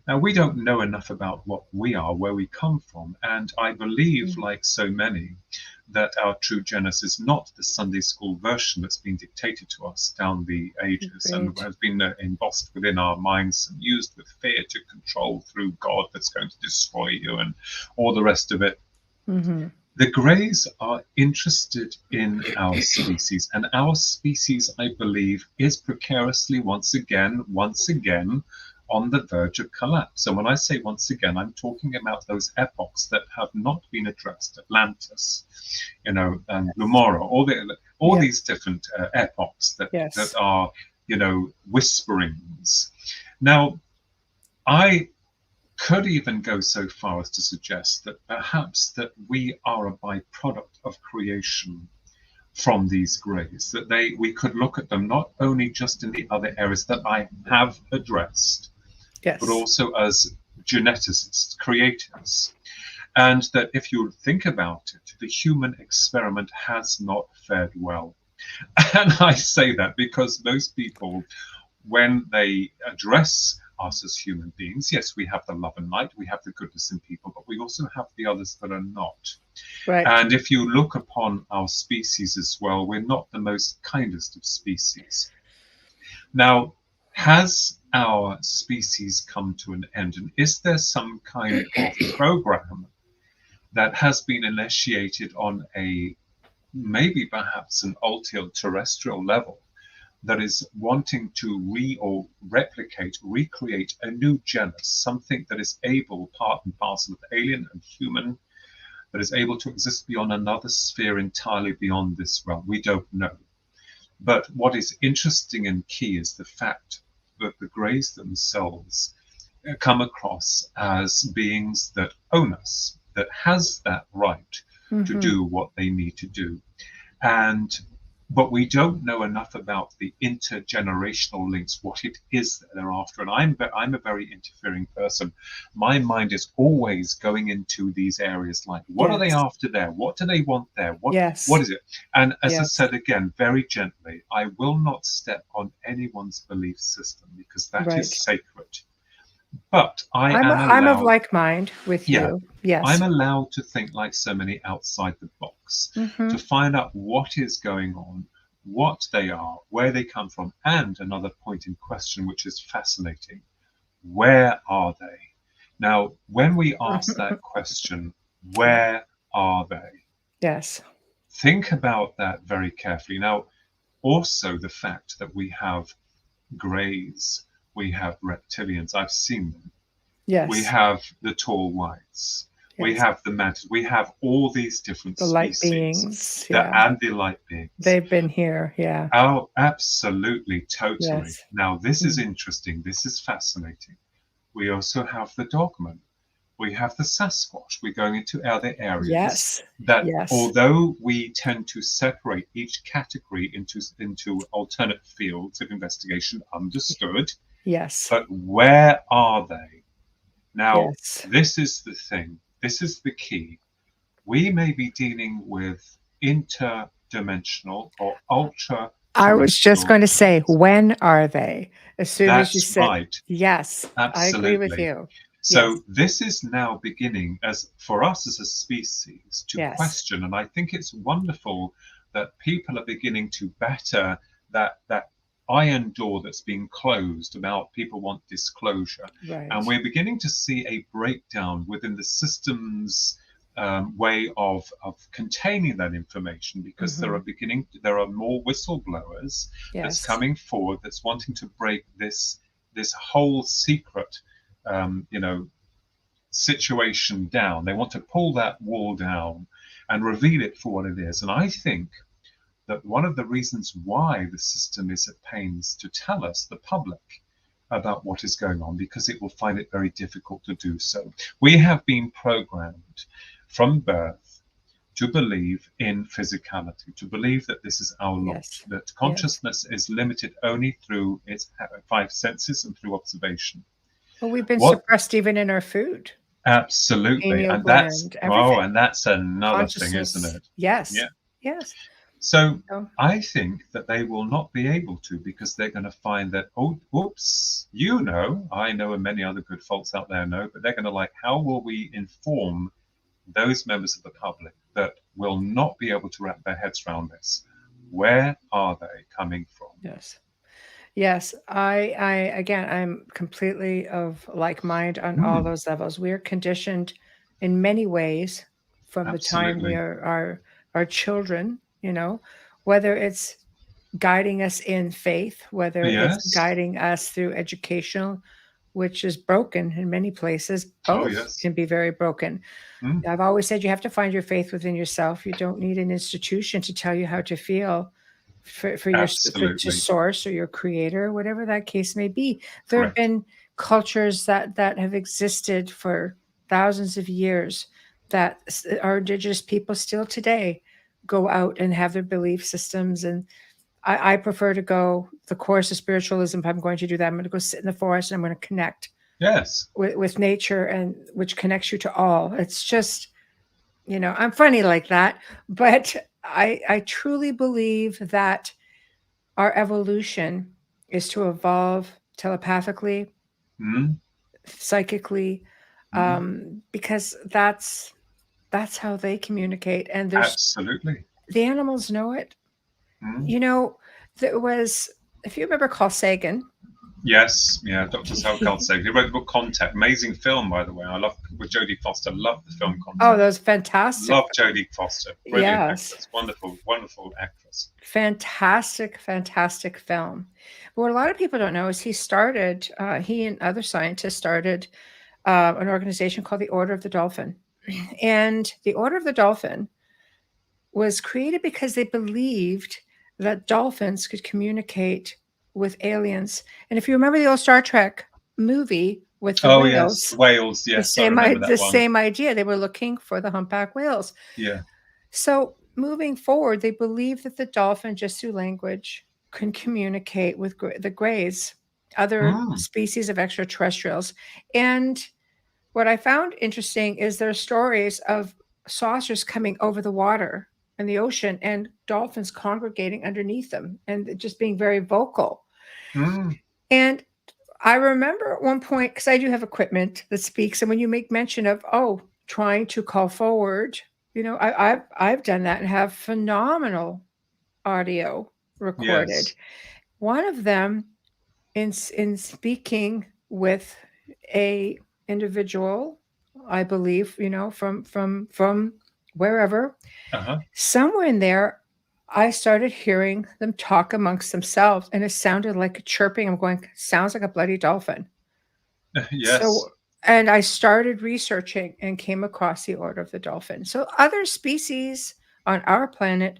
Now, we don't know enough about what we are, where we come from, and I believe, like so many, that our true genus is not the Sunday school version that's been dictated to us down the ages and has been embossed within our minds and used with fear to control through God that's going to destroy you and all the rest of it. The Greys are interested in our species, and our species, I believe, is precariously once again on the verge of collapse. And when I say once again, I'm talking about those epochs that have not been addressed: Atlantis, and Gomorrah, all Yeah. these different epochs that Yes. are, whisperings. Now, I could even go so far as to suggest that perhaps that we are a byproduct of creation from these Greys, that we could look at them not only just in the other areas that I have addressed, but Yes. also as geneticists, creators. And that if you think about it, the human experiment has not fared well. And I say that because most people, when they address us as human beings, yes, we have the love and light, we have the goodness in people, but we also have the others that are not. Right. And if you look upon our species as well, we're not the most kindest of species. Now, has our species come to an end? And is there some kind of program that has been initiated on a maybe perhaps an ultra-terrestrial level that is wanting to recreate a new genus, something that is able, part and parcel of alien and human, that is able to exist beyond another sphere entirely beyond this realm? We don't know. But what is interesting and key is the fact that the Greys themselves come across as beings that own us, that has that right to do what they need to do. But we don't know enough about the intergenerational links, what it is that they're after. And I'm a very interfering person. My mind is always going into these areas like, what are they after there? What do they want there? What is it? And as I said again, very gently, I will not step on anyone's belief system because that is sacred. But I'm of like mind with you. Yes. I'm allowed to think like so many outside the box, to find out what is going on, what they are, where they come from, and another point in question, which is fascinating: where are they? Now, when we ask that question, where are they? Yes. Think about that very carefully. Now, also the fact that we have Greys, we have reptilians. I've seen them. Yes. We have the tall whites. Yes. We have the mantis. We have all these different the species. Light beings. And the light beings. They've been here. Yeah. Oh, absolutely. Totally. Yes. Now, this is interesting. This is fascinating. We also have the dogman. We have the Sasquatch. We're going into other areas although we tend to separate each category into alternate fields of investigation, understood. Yes. But where are they? Now, this is the thing. This is the key. We may be dealing with interdimensional or ultra. I was just going to say, when are they? As soon as you said, right. Yes, absolutely. I agree with you. So this is now beginning, as for us as a species, to question, and I think it's wonderful that people are beginning to batter that iron door that's been closed about people want disclosure, and we're beginning to see a breakdown within the system's way of containing that information, because there are more whistleblowers that's coming forward that's wanting to break this whole secret situation down. They want to pull that wall down and reveal it for what it is. And I think that one of the reasons why the system is at pains to tell us, the public, about what is going on, because it will find it very difficult to do so. We have been programmed from birth to believe in physicality, to believe that this is our lot, that consciousness is limited only through its 5 senses and through observation. Well, we've been suppressed even in our food. Absolutely. And that's another thing, isn't it? Yes. Yeah. Yes. So I think that they will not be able to, because they're going to find that, I know, and many other good folks out there know, but they're going to how will we inform those members of the public that will not be able to wrap their heads around this? Where are they coming from? Yes, I'm completely of like mind on all those levels. We're conditioned in many ways from the time we Absolutely. are children, you know, whether it's guiding us in faith, whether it's Yes. guiding us through educational, which is broken in many places. Oh, Both yes. can be very broken. Mm, I've always said you have to find your faith within yourself. You don't need an institution to tell you how to feel for your to absolutely. source or your creator, whatever that case may be. There have Correct. been cultures that have existed for thousands of years that our indigenous people still today go out and have their belief systems. And I prefer to go the course of spiritualism. If I'm going to do that, I'm going to go sit in the forest and I'm going to connect Yes. with nature, and which connects you to all. It's just, I'm funny like that, but I truly believe that our evolution is to evolve telepathically, Mm, psychically, mm, because that's how they communicate. And absolutely. the animals know it. Mm. You know, there was, if you remember Carl Sagan. Yes, yeah, Dr. Sal Carl Sagan. He wrote the book Contact. Amazing film, by the way. I love with Jodie Foster. Love the film Oh, Contact. that was fantastic. Love Jodie Foster. Brilliant Yes. actress. Wonderful, wonderful actress. Fantastic, fantastic film. But what a lot of people don't know is he and other scientists started an organization called the Order of the Dolphin. And the Order of the Dolphin was created because they believed that dolphins could communicate with aliens. And if you remember the old Star Trek movie with the Oh, yes. whales, Whales. Yes, I remember that the one. same idea. They were looking for the humpback whales. Yeah. So moving forward, they believe that the dolphin, just through language, can communicate with the greys, other Mm, species of extraterrestrials. And what I found interesting is there are stories of saucers coming over the water in the ocean and dolphins congregating underneath them and just being very vocal. mm. And I remember at one point, because I do have equipment that speaks, and when you make mention of, trying to call forward, I've done that and have phenomenal audio recorded. Yes. One of them, in speaking with a individual, I believe, from wherever, Uh-huh. somewhere in there, I started hearing them talk amongst themselves, and it sounded like a chirping. I'm going, sounds like a bloody dolphin. Yes. So, and I started researching and came across the Order of the Dolphin. So other species on our planet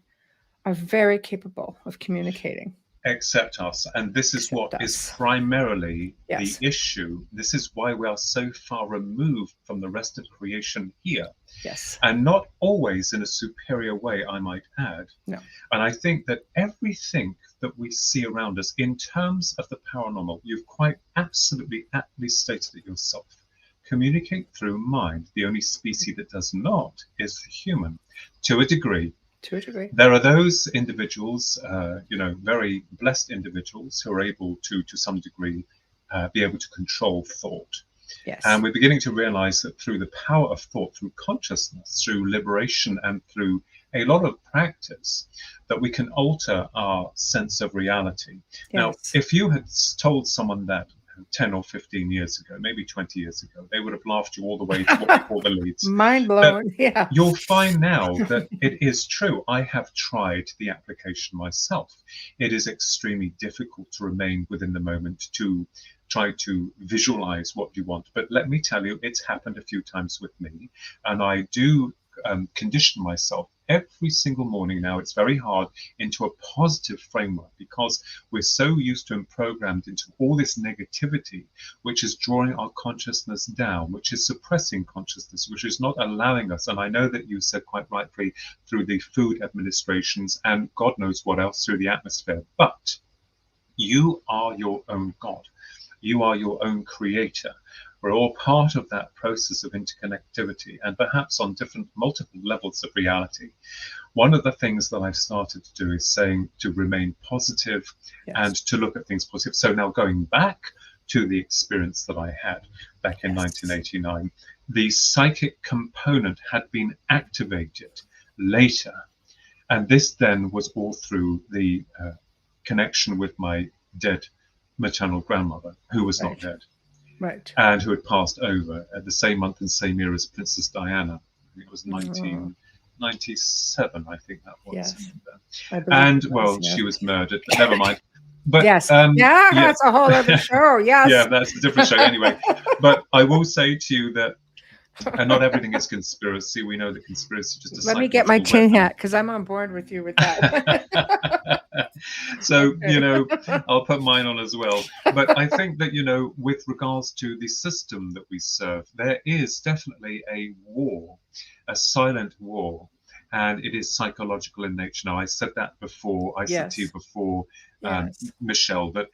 are very capable of communicating. Accept us. And this is what Except is us. primarily Yes. the issue. This is why we are so far removed from the rest of creation here. Yes. And not always in a superior way, I might add. No. And I think that everything that we see around us in terms of the paranormal, you've quite absolutely aptly stated it yourself. Communicate through mind. The only species that does not is the human, to a degree. To a degree. There are those individuals, very blessed individuals who are able to some degree, be able to control thought. Yes. And we're beginning to realize that through the power of thought, through consciousness, through liberation, and through a lot of practice, that we can alter our sense of reality. Yes. Now, if you had told someone that 10 or 15 years ago, maybe 20 years ago, they would have laughed you all the way to what we call the leads. Mind blown. Yeah. You'll find now that it is true. I have tried the application myself. It is extremely difficult to remain within the moment, to try to visualize what you want. But let me tell you, it's happened a few times with me. And I do condition myself every single morning now. It's very hard, into a positive framework, because we're so used to and programmed into all this negativity, which is drawing our consciousness down, which is suppressing consciousness, which is not allowing us. And I know that you said quite rightly, through the food administrations and God knows what else, through the atmosphere. But you are your own God. You are your own creator. We're all part of that process of interconnectivity, and perhaps on multiple levels of reality. One of the things that I've started to do is saying to remain positive. Yes. And to look at things positive. So now going back to the experience that I had back in 1989, the psychic component had been activated later. And this then was all through the connection with my dead maternal grandmother, who was not dead. Right. And who had passed over at the same month and same year as Princess Diana. think it was 1997, I think that was. Yes. I believe And it was, well, yeah. she was murdered, but never mind. But yes. yeah, That's a whole other show. Yes. yeah, that's a different show anyway. But I will say to you that, and not everything is conspiracy. We know that conspiracy is just a Let me get my psychological tin weapon. hat because I'm on board with you with that. So, I'll put mine on as well. But I think that, with regards to the system that we serve, there is definitely a war, a silent war, and it is psychological in nature. Now, I said that before. I said to you before, Yes. Michelle, that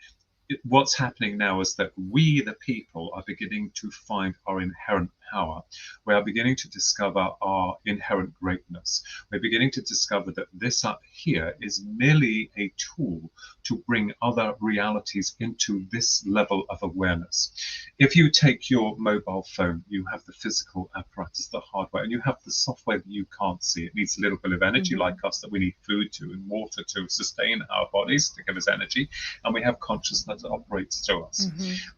what's happening now is that we, the people, are beginning to find our inherent power. We are beginning to discover our inherent greatness. We're beginning to discover that this up here is merely a tool to bring other realities into this level of awareness. If you take your mobile phone, you have the physical apparatus, the hardware, and you have the software that you can't see. It needs a little bit of energy, like us, that we need food to and water to sustain our bodies, to give us energy. And we have consciousness that operates through us.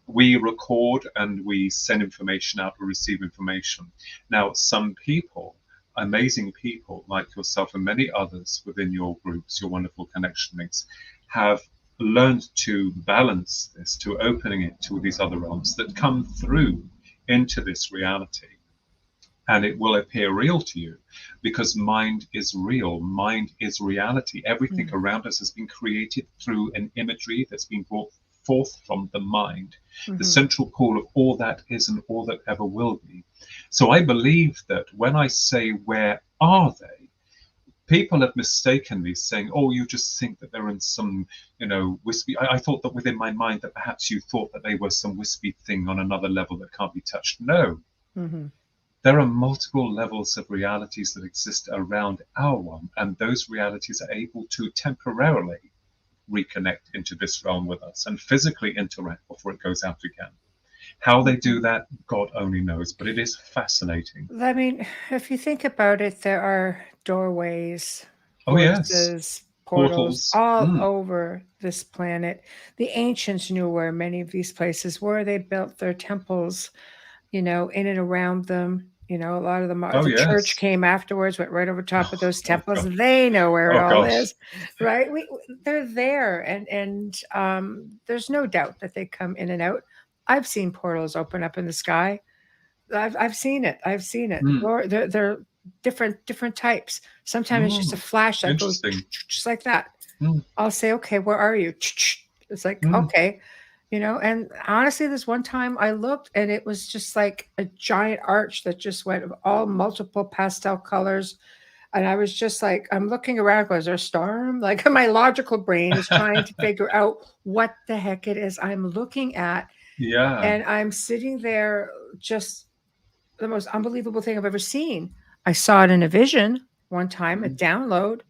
We record and we send information out, we receive information. Now, some people, amazing people like yourself and many others within your groups, your wonderful connection links, have learned to balance this, to opening it to these other realms that come through into this reality. And it will appear real to you because mind is real. Mind is reality. Everything around us has been created through an imagery that's been brought forth from the mind, the central pool of all that is and all that ever will be. So I believe that when I say, where are they? People have mistaken me, saying, oh, you just think that they're in some, wispy. I thought that within my mind that perhaps you thought that they were some wispy thing on another level that can't be touched. No. There are multiple levels of realities that exist around our one, and those realities are able to temporarily reconnect into this realm with us and physically interact before it goes out again. How they do that, God only knows, but it is fascinating. I mean, if you think about it, there are doorways, yes, portals all over this planet. The ancients knew where many of these places were. They built their temples, in and around them. A lot of them, the church came afterwards, went right over top of those temples. They know where it all is, right? They're there, and there's no doubt that they come in and out. I've seen portals open up in the sky. I've seen it. They're different types. Sometimes it's just a flash that goes just like that. I'll say, okay, where are you? It's like, okay. And honestly, this one time I looked and it was just like a giant arch that just went of all multiple pastel colors. And I was just like, I'm looking around, is there a storm? Like my logical brain is trying to figure out what the heck it is I'm looking at. Yeah. And I'm sitting there, just the most unbelievable thing I've ever seen. I saw it in a vision one time, a download.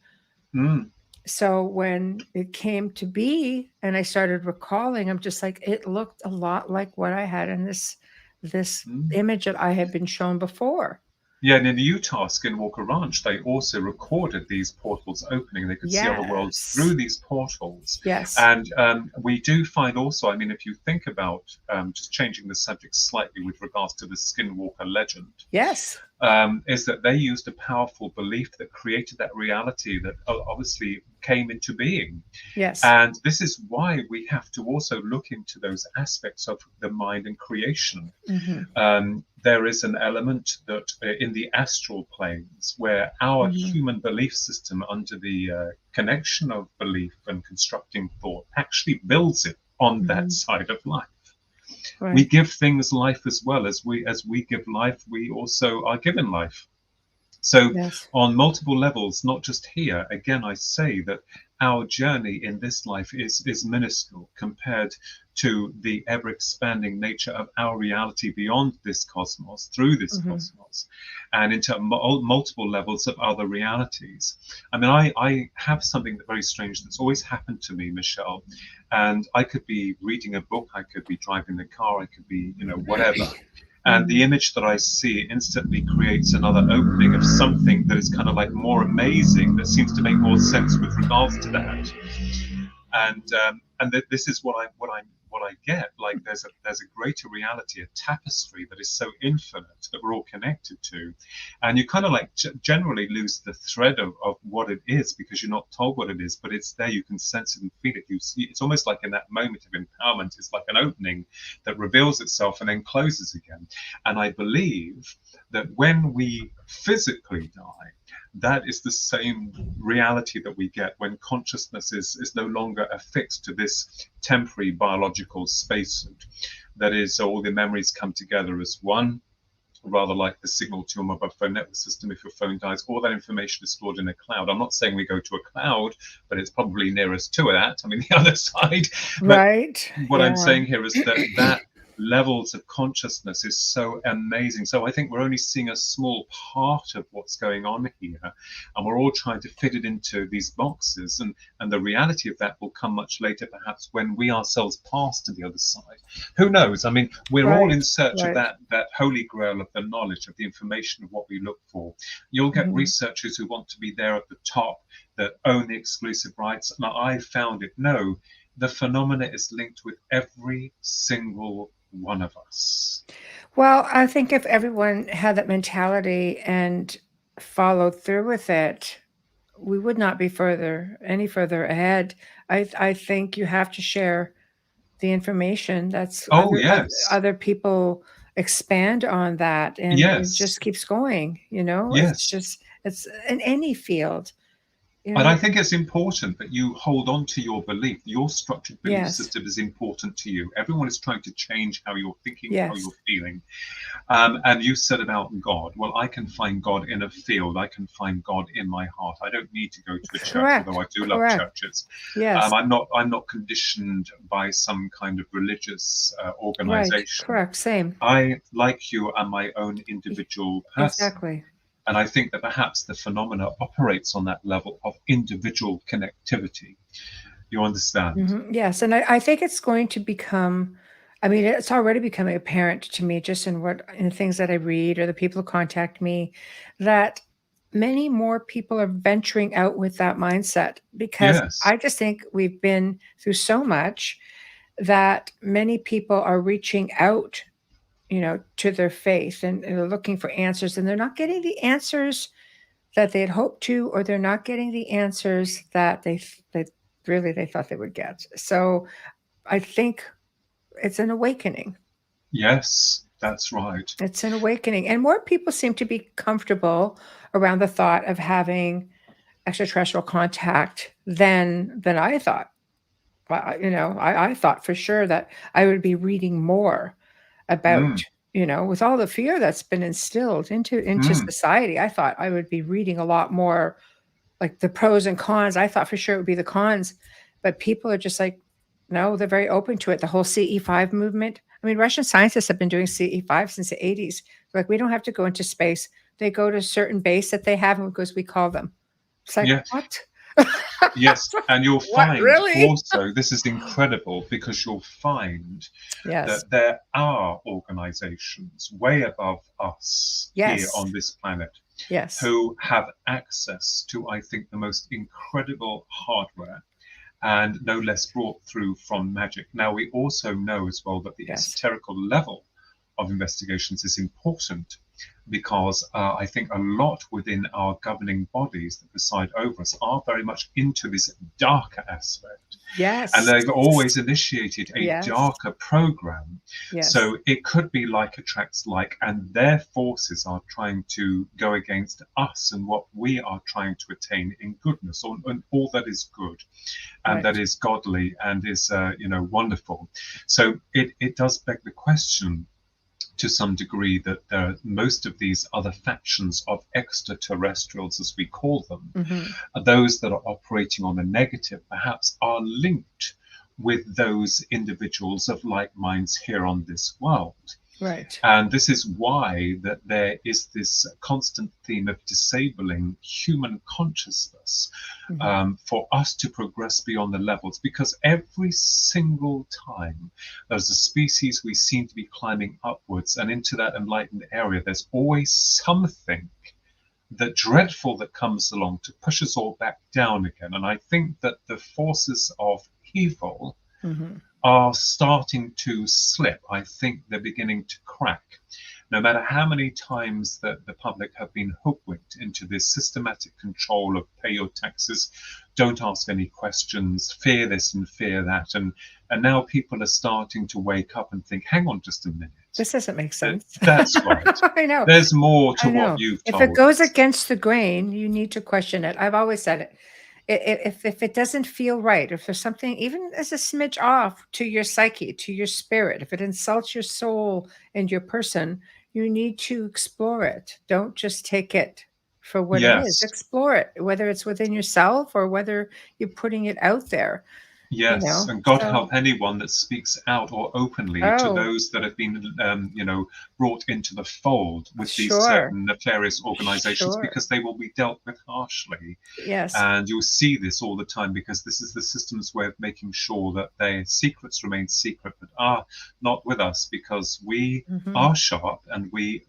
So when it came to be and I started recalling, I'm just like, it looked a lot like what I had in this image that I had been shown before. Yeah, and in Utah, Skinwalker Ranch, they also recorded these portals opening. They could see other worlds through these portals. Yes. And we do find also, if you think about just changing the subject slightly with regards to the Skinwalker legend. Yes. Is that they used a powerful belief that created that reality that obviously came into being. Yes. And this is why we have to also look into those aspects of the mind and creation. There is an element that in the astral planes where our human belief system, under the connection of belief and constructing thought, actually builds it on that side of life. Right. We give things life as well. As we give life, we also are given life. So on multiple levels, not just here, again, I say that our journey in this life is minuscule compared to the ever-expanding nature of our reality beyond this cosmos, through this cosmos, and into multiple levels of other realities. I have something very strange that's always happened to me, Michelle, and I could be reading a book, I could be driving the car, I could be, whatever. And the image that I see instantly creates another opening of something that is kind of like more amazing, that seems to make more sense with regards to that. And this is what I get. Like there's a greater reality, a tapestry that is so infinite that we're all connected to, and you kind of like generally lose the thread of what it is because you're not told what it is, but it's there. You can sense it and feel it. You see, it's almost like in that moment of empowerment, it's like an opening that reveals itself and then closes again. And I believe that when we physically die, that is the same reality that we get when consciousness is no longer affixed to this temporary biological spacesuit. That is, all the memories come together as one, rather like the signal to your mobile phone network system. If your phone dies, all that information is stored in a cloud. I'm not saying we go to a cloud, but it's probably nearest to that. I mean, the other side. But Right. what I'm Yeah. saying here is that levels of consciousness is so amazing. So I think we're only seeing a small part of what's going on here, and we're all trying to fit it into these boxes, and the reality of that will come much later, perhaps when we ourselves pass to the other side. Who knows? I mean, we're all in search of that holy grail of the knowledge, of the information of what we look for. You'll get researchers who want to be there at the top, that own the exclusive rights, and I found it. No, the phenomena is linked with every single one of us. Well, I think if everyone had that mentality and followed through with it, we would not be any further ahead. I think you have to share the information. That's Oh, yes. other people expand on that, and it just keeps going. Yes. It's in any field. And I think it's important that you hold on to your belief. Your structured belief Yes. system is important to you. Everyone is trying to change how you're thinking, how Yes. you're feeling. And you said about God. Well, I can find God in a field. I can find God in my heart. I don't need to go to a church, although I do love churches. Yes. I'm not conditioned by some kind of religious organization. Right. Correct. Same. I, like you, am my own individual person. Exactly. And I think that perhaps the phenomena operates on that level of individual connectivity. You understand? Yes, and I think it's going to become, I mean, it's already becoming apparent to me just in the things that I read or the people who contact me, that many more people are venturing out with that mindset, because Yes. I just think we've been through so much that many people are reaching out, to their faith, and they're looking for answers, and they're not getting the answers that they had hoped to, or they're not getting the answers that they thought they would get. So I think it's an awakening. Yes, that's right. It's an awakening. And more people seem to be comfortable around the thought of having extraterrestrial contact than I thought. Well, I thought for sure that I would be reading more about, with all the fear that's been instilled into society. I thought I would be reading a lot more, like the pros and cons. I thought for sure it would be the cons, but people are just like, no, they're very open to it. The whole CE5 movement. I mean, Russian scientists have been doing CE5 since the 80s. Like, we don't have to go into space. They go to a certain base that they have, and because we call them. It's like, what? Yes, and you'll find really? also, this is incredible, because you'll find that there are organizations way above us here on this planet who have access to, I think, the most incredible hardware, and no less brought through from magic. Now, we also know as well that the esoterical level of investigations is important, because I think a lot within our governing bodies that preside over us are very much into this darker aspect. Yes. And they've always initiated a darker program. Yes. So it could be like attracts like, and their forces are trying to go against us and what we are trying to attain in goodness, or all that is good and that is godly and is wonderful. So it does beg the question, to some degree, that most of these other factions of extraterrestrials, as we call them, those that are operating on the negative, perhaps are linked with those individuals of like minds here on this world. Right. And this is why that there is this constant theme of disabling human consciousness for us to progress beyond the levels, because every single time there's a species we seem to be climbing upwards and into that enlightened area, there's always something that dreadful that comes along to push us all back down again. And I think that the forces of evil are starting to slip. I think they're beginning to crack. No matter how many times that the public have been hoodwinked into this systematic control of pay your taxes, don't ask any questions, fear this and fear that, and now people are starting to wake up and think, hang on just a minute. This doesn't make sense. That's right. I know. There's more to I know. what you've If told it goes us. against the grain, you need to question it. I've always said it. If it doesn't feel right, if there's something even as a smidge off to your psyche, to your spirit, if it insults your soul and your person, you need to explore it. Don't just take it for what it is. Yes. Explore it, whether it's within yourself or whether you're putting it out there. Yes, You know, and God so- help anyone that speaks out or openly to Oh. those that have been, brought into the fold with these Sure. certain nefarious organizations, Sure. because they will be dealt with harshly. Yes. And you'll see this all the time, because this is the system's way of making sure that their secrets remain secret, but are not with us, because we Mhm. are sharp, and we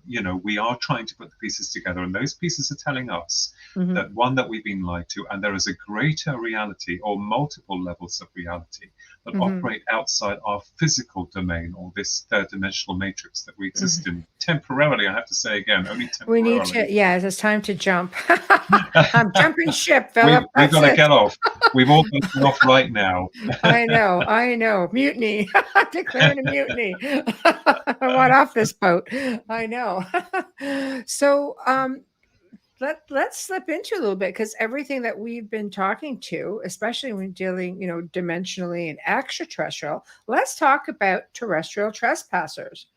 are trying to put the pieces together, and those pieces are telling us Mhm. that, one, that we've been lied to, and there is a greater reality, or multiple levels of reality, that Mhm. operate outside our physical domain, or this third dimensional matrix that we exist Mm-hmm. in temporarily. I have to say again, only We temporarily. need to, yeah, it's time to jump. I'm jumping ship, Philip. We've got to That's it. get off. We've all got to get off right now. I know. Mutiny. Declaring a mutiny. I want off this boat. I know. So let's slip into a little bit, because everything that we've been talking to, especially when dealing, dimensionally and extraterrestrial, let's talk about terrestrial trespassers.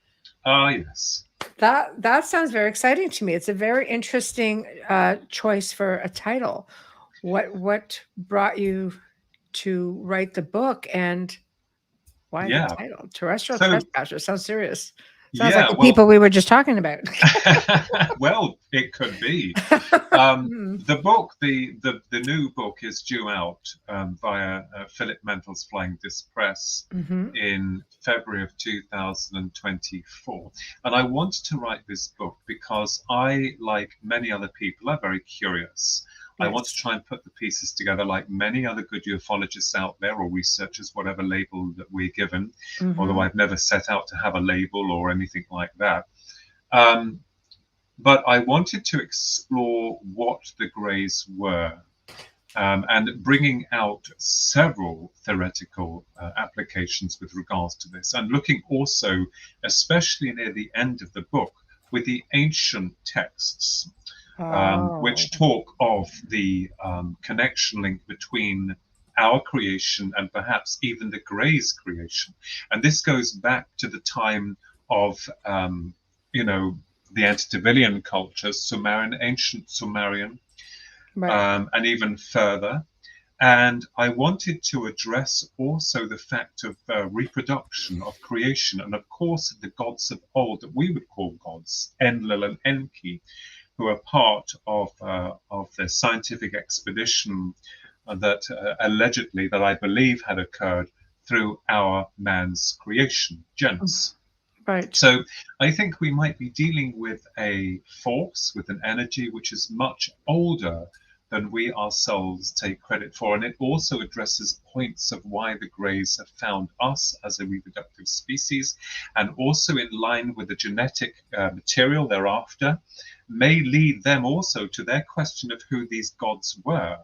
Ah, yes. That sounds very exciting to me. It's a very interesting choice for a title. What brought you to write the book, and why Yeah. the title? Terrestrial So- Trespassers. Sounds serious. Sounds like Yeah, the well- people we were just talking about. Well, it could be. Mm. The book, the new book, is due out via Philip Mendel's Flying Disc Press Mhm. in February of 2024. And I wanted to write this book because I, like many other people, are very curious. I want to Yes. try and put the pieces together, like many other good ufologists out there, or researchers, whatever label that we're given, Mhm. although I've never set out to have a label or anything like that. But I wanted to explore what the Greys were, and bringing out several theoretical applications with regards to this, and looking also, especially near the end of the book, with the ancient texts, which Oh. talk of the connection link between our creation and perhaps even the Greys' creation. And this goes back to the time of, the antediluvian culture, Sumerian, ancient Sumerian, Right. and even further. And I wanted to address also the fact of reproduction, of creation, and of course the gods of old that we would call gods, Enlil and Enki, who are part of the scientific expedition that allegedly, that I believe had occurred through our man's creation, Genesis. Right. So I think we might be dealing with a force, with an energy which is much older than we ourselves take credit for. And it also addresses points of why the Greys have found us as a reproductive species, and also in line with the genetic material thereafter, may lead them also to their question of who these gods were.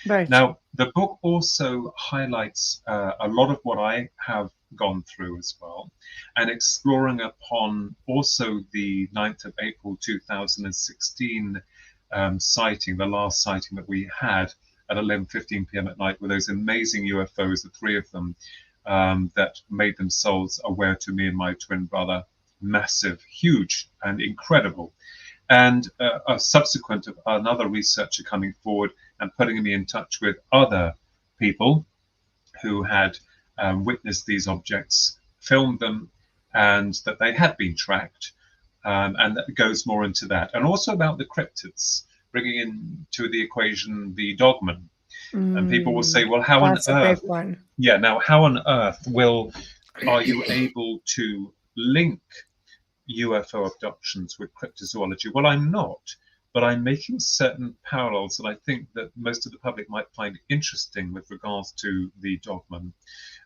Right. Now, the book also highlights a lot of what I have gone through as well, and exploring upon also the 9th of April 2016 sighting, the last sighting that we had at 11:15 p.m. at night, with those amazing UFOs, the three of them, that made themselves aware to me and my twin brother. Massive, huge, and incredible. And a subsequent of another researcher coming forward and putting me in touch with other people who had witnessed these objects, filmed them, and that they had been tracked. And that goes more into that. And also about the cryptids, bringing into the equation the dogman. And people will say, well, how on That's a earth? big one. Yeah, now how on earth are you able to link UFO abductions with cryptozoology? Well, I'm not, but I'm making certain parallels that I think that most of the public might find interesting with regards to the dogman,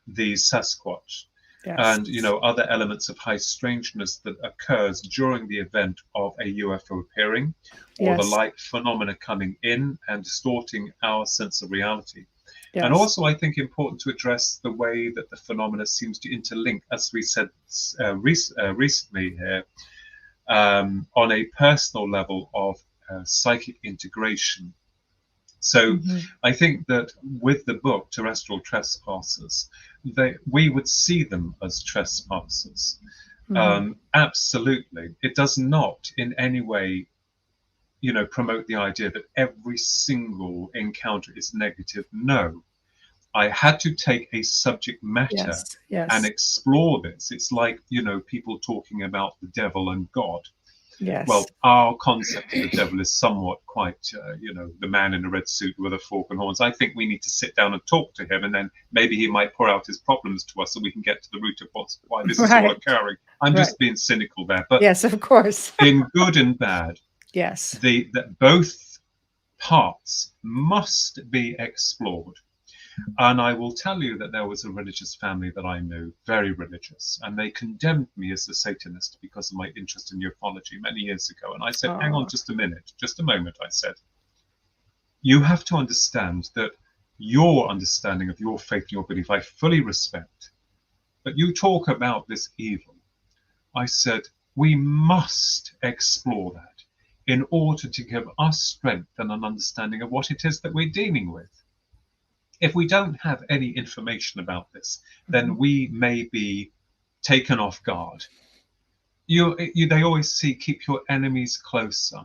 the Sasquatch, Yes. and other elements of high strangeness that occurs during the event of a UFO appearing or the Yes. light phenomena coming in and distorting our sense of reality. And Yes. also, I think important to address the way that the phenomena seems to interlink, as we said recently here, on a personal level of psychic integration. So I think that with the book Terrestrial Trespassers, we would see them as trespassers. Absolutely. It does not in any way, promote the idea that every single encounter is negative. No. I had to take a subject matter Yes. Yes. and explore this. It's like, people talking about the devil and God. Yes. Well, our concept of the devil is somewhat quite, the man in a red suit with a fork and horns. I think we need to sit down and talk to him, and then maybe he might pour out his problems to us so we can get to the root of why this is all occurring. I'm just being cynical there. But yes, of course. in good and bad, yes, that both parts must be explored. And I will tell you that there was a religious family that I knew, very religious, and they condemned me as a Satanist because of my interest in ufology many years ago. And I said, hang on just a minute, just a moment, I said. You have to understand that your understanding of your faith and your belief, I fully respect. But you talk about this evil. I said, we must explore that in order to give us strength and an understanding of what it is that we're dealing with. If we don't have any information about this, then we may be taken off guard. They always say, keep your enemies closer.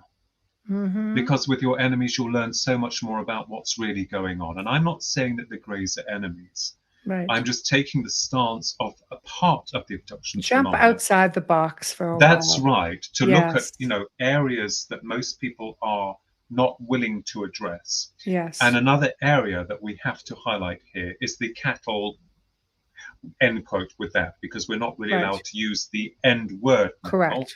Because with your enemies, you'll learn so much more about what's really going on. And I'm not saying that the Greys are enemies. Right. I'm just taking the stance of a part of the abduction Jump phenomena. outside the box for a That's while. right. To look at, areas that most people are not willing to address. Yes. And another area that we have to highlight here is the cattle, end quote, with that, because we're not really allowed to use the end word now, correct,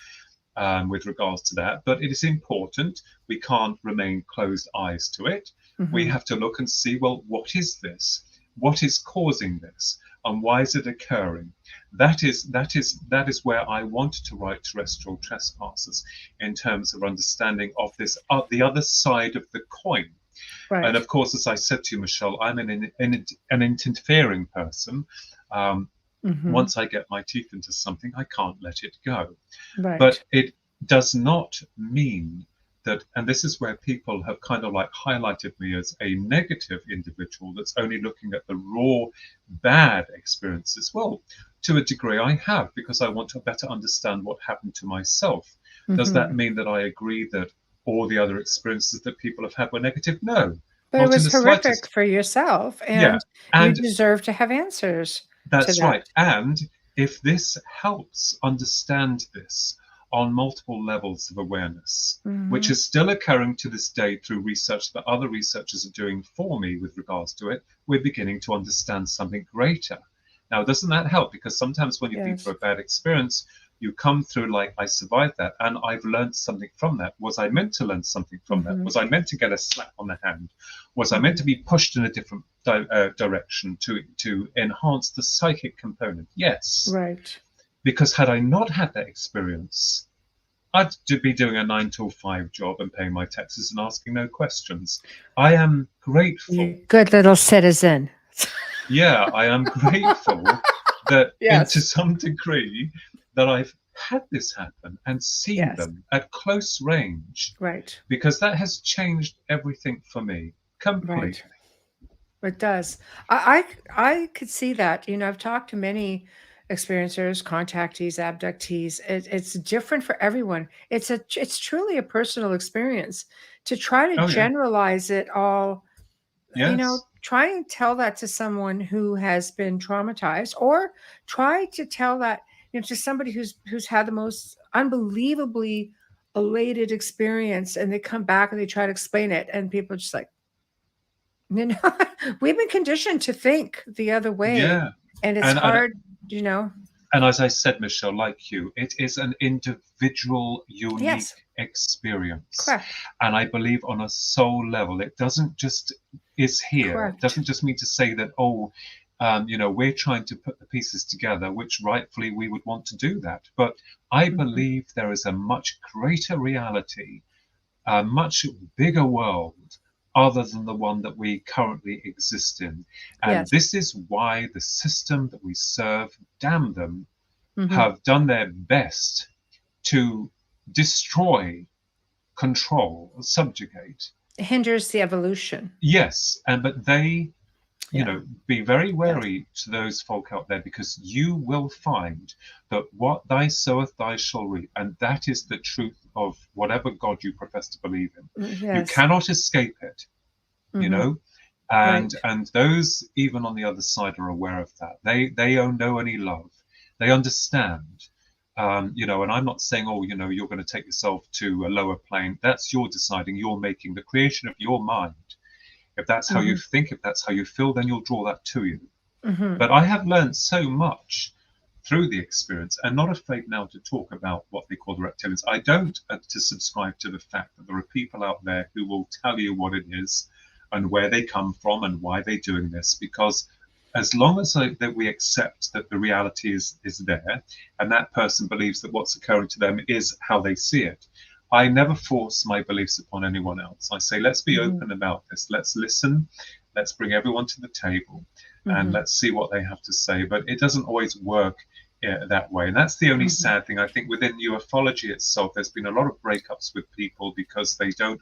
with regards to that. But it is important. We can't remain closed eyes to it. We have to look and see, well, what is this? What is causing this? And why is it occurring? That is where I wanted to write Terrestrial Trespassers, in terms of understanding of this, the other side of the coin. right. And of course, as I said to you, Michelle, I'm an interfering person. Once I get my teeth into something, I can't let it go. Right. But it does not mean that, and this is where people have kind of like highlighted me as a negative individual that's only looking at the raw bad experiences. Well, to a degree I have, because I want to better understand what happened to myself. Does that mean that I agree that all the other experiences that people have had were negative? No. But it was horrific for yourself, and you deserve to have answers. That's right. And if this helps understand this on multiple levels of awareness, which is still occurring to this day through research that other researchers are doing for me with regards to it, we're beginning to understand something greater. Now, doesn't that help? Because sometimes when you've been through a bad experience, you come through like, I survived that, and I've learned something from that. Was I meant to learn something from that? Was I meant to get a slap on the hand? Was I meant to be pushed in a different direction to enhance the psychic component? Yes. Right. Because had I not had that experience, I'd be doing a 9 to 5 job and paying my taxes and asking no questions. I am grateful. You good little citizen. Yeah, I am grateful that to some degree that I've had this happen and seen them at close range. Right. Because that has changed everything for me completely. Right. It does. I could see that. I've talked to many experiencers, contactees, abductees. It's different for everyone. It's truly a personal experience. To try to generalize it all, try and tell that to someone who has been traumatized, or try to tell that to somebody who's had the most unbelievably elated experience, and they come back and they try to explain it, and people are just like, we've been conditioned to think the other way, and it's hard, And as I said, Michelle, like you, it is an individual, unique Yes. experience. Correct. And I believe on a soul level, it doesn't just is here. Correct. It doesn't just mean to say that, we're trying to put the pieces together, which rightfully we would want to do that. But I believe there is a much greater reality, a much bigger world other than the one that we currently exist in. And Yes. this is why the system that we serve, damn them, Mhm. have done their best to destroy, control, subjugate. It hinders the evolution. Yes, but they, Yeah. be very wary to those folk out there, because you will find that what thy soweth, thy shall reap. And that is the truth of whatever God you profess to believe in. You Yes. cannot escape it, you Mhm. know. And those even on the other side are aware of that. They know any love. They understand. And I'm not saying, you're going to take yourself to a lower plane. That's your deciding. You're making the creation of your mind. If that's how you think, if that's how you feel, then you'll draw that to you. Mhm. But I have learned so much through the experience, and not afraid now to talk about what they call the reptilians. I don't to subscribe to the fact that there are people out there who will tell you what it is and where they come from and why they're doing this, because as long as that we accept that the reality is there, and that person believes that what's occurring to them is how they see it, I never force my beliefs upon anyone else. I say, let's be open about this. Let's listen. Let's bring everyone to the table, and let's see what they have to say. But it doesn't always work that way. And that's the only sad thing. I think within ufology itself, there's been a lot of breakups with people because they don't,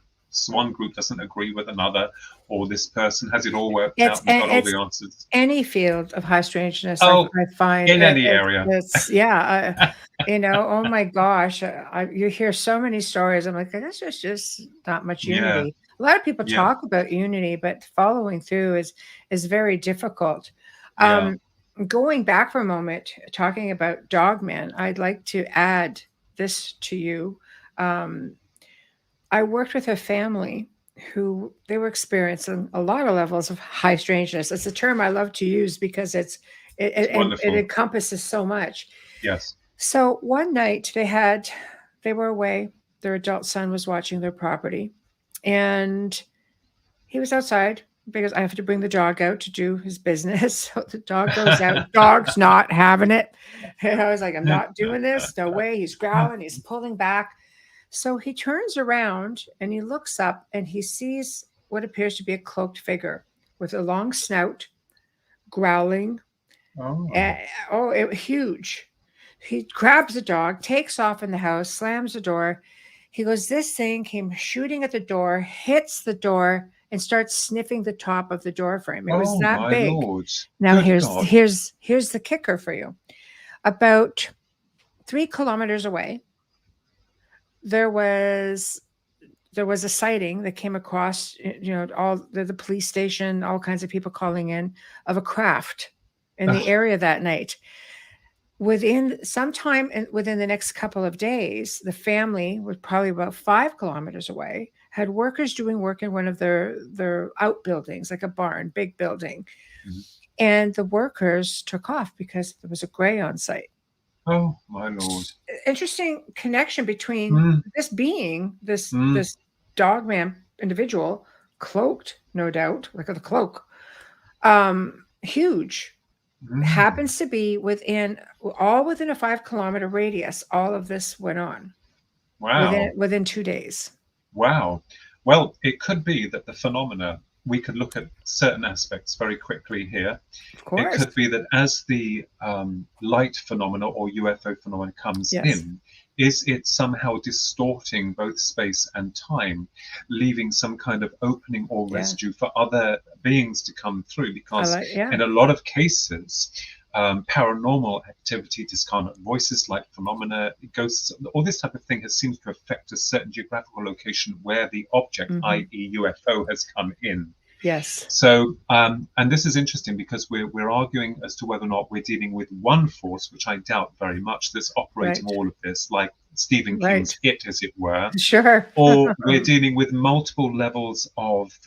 one group doesn't agree with another, or this person has it all worked out and got all the answers. Any field of high strangeness, Oh, I find in any area. Oh my gosh, you hear so many stories. I'm like, this is just not much unity. A lot of people talk about unity, but following through is very difficult. Going back for a moment, talking about dogmen, I'd like to add this to you. I worked with a family who they were experiencing a lot of levels of high strangeness. It's a term I love to use because it encompasses so much. Yes. So one night they were away. Their adult son was watching their property, and he was outside because I have to bring the dog out to do his business. So the dog goes out. Dog's not having it. And I was like, I'm not doing this. No way. He's growling. He's pulling back. So he turns around and he looks up and he sees what appears to be a cloaked figure with a long snout, growling. Huge. He grabs the dog, takes off in the house, slams the door. He goes, this thing came shooting at the door, hits the door, and starts sniffing the top of the door frame. It was that big. Lord. Now here's the kicker for you. About 3 kilometers away, there was a sighting that came across, all the police station, all kinds of people calling in, of a craft in the area that night. Within the next couple of days, the family was probably about 5 kilometers away, had workers doing work in one of their outbuildings, like a barn, big building. And the workers took off because there was a gray on site. Oh, my Lord. Interesting connection between this being, this dogman individual, cloaked, no doubt, like a cloak, huge, happens to be within a 5 kilometer radius. All of this went on. Wow. Within 2 days. Wow. Well, it could be that the phenomena, we could look at certain aspects very quickly here. Of course. It could be that as the light phenomena or UFO phenomena comes in, is it somehow distorting both space and time, leaving some kind of opening or residue for other beings to come through? Because in a lot of cases, paranormal activity, discarnate voices, like phenomena, ghosts, all this type of thing seems to affect a certain geographical location where the object, i.e. UFO, has come in. Yes. So, and this is interesting because we're arguing as to whether or not we're dealing with one force, which I doubt very much, that's operating all of this, like Stephen King's It, as it were. Sure. Or we're dealing with multiple levels of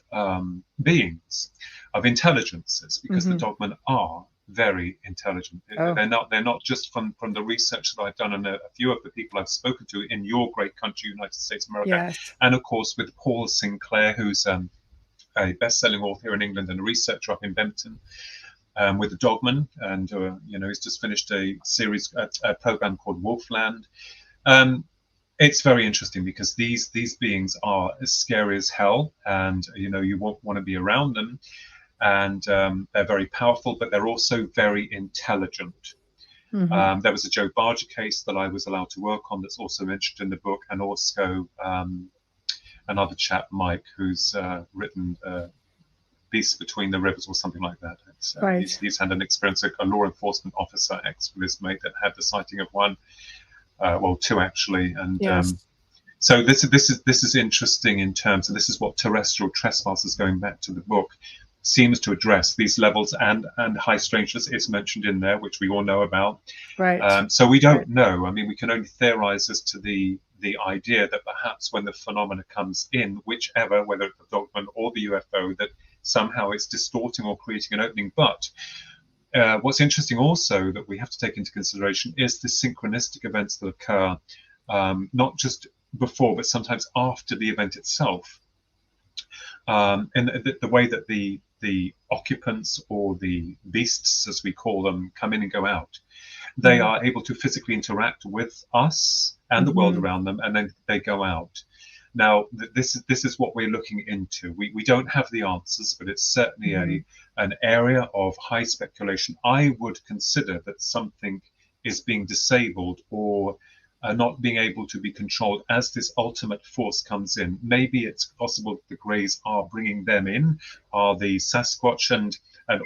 beings, of intelligences, because the dogmen are very intelligent. Oh. They're not just from the research that I've done, and a few of the people I've spoken to in your great country, United States of America, Yes. and of course with Paul Sinclair, who's a best-selling author here in England and a researcher up in Bempton, with the Dogman, and he's just finished a series, a program called Wolfland. It's very interesting because these beings are as scary as hell, and you won't want to be around them, and they're very powerful, but they're also very intelligent. There was a Joe Barger case that I was allowed to work on that's also mentioned in the book, and also another chap, Mike, who's written Beasts Between the Rivers or something like that. Right. He's had an experience, a law enforcement officer, ex-police mate, that had the sighting of one, well, two actually, and Yes. so this is interesting in terms of, this is what Terrestrial Trespassers, going back to the book, seems to address. These levels, and high strangeness is mentioned in there, which we all know about. Right. So we don't know. I mean, we can only theorize as to the idea that perhaps when the phenomena comes in, whichever, whether it's the Dogman or the UFO, that somehow it's distorting or creating an opening. But what's interesting also that we have to take into consideration is the synchronistic events that occur, not just before, but sometimes after the event itself. And the way that the occupants, or the beasts as we call them, come in and go out, they are able to physically interact with us and the world around them, and then they go out. Now, this is what we're looking into. We don't have the answers, but it's certainly an area of high speculation. I would consider that something is being disabled, or not being able to be controlled as this ultimate force comes in. Maybe it's possible the Greys are bringing them in, are the Sasquatch and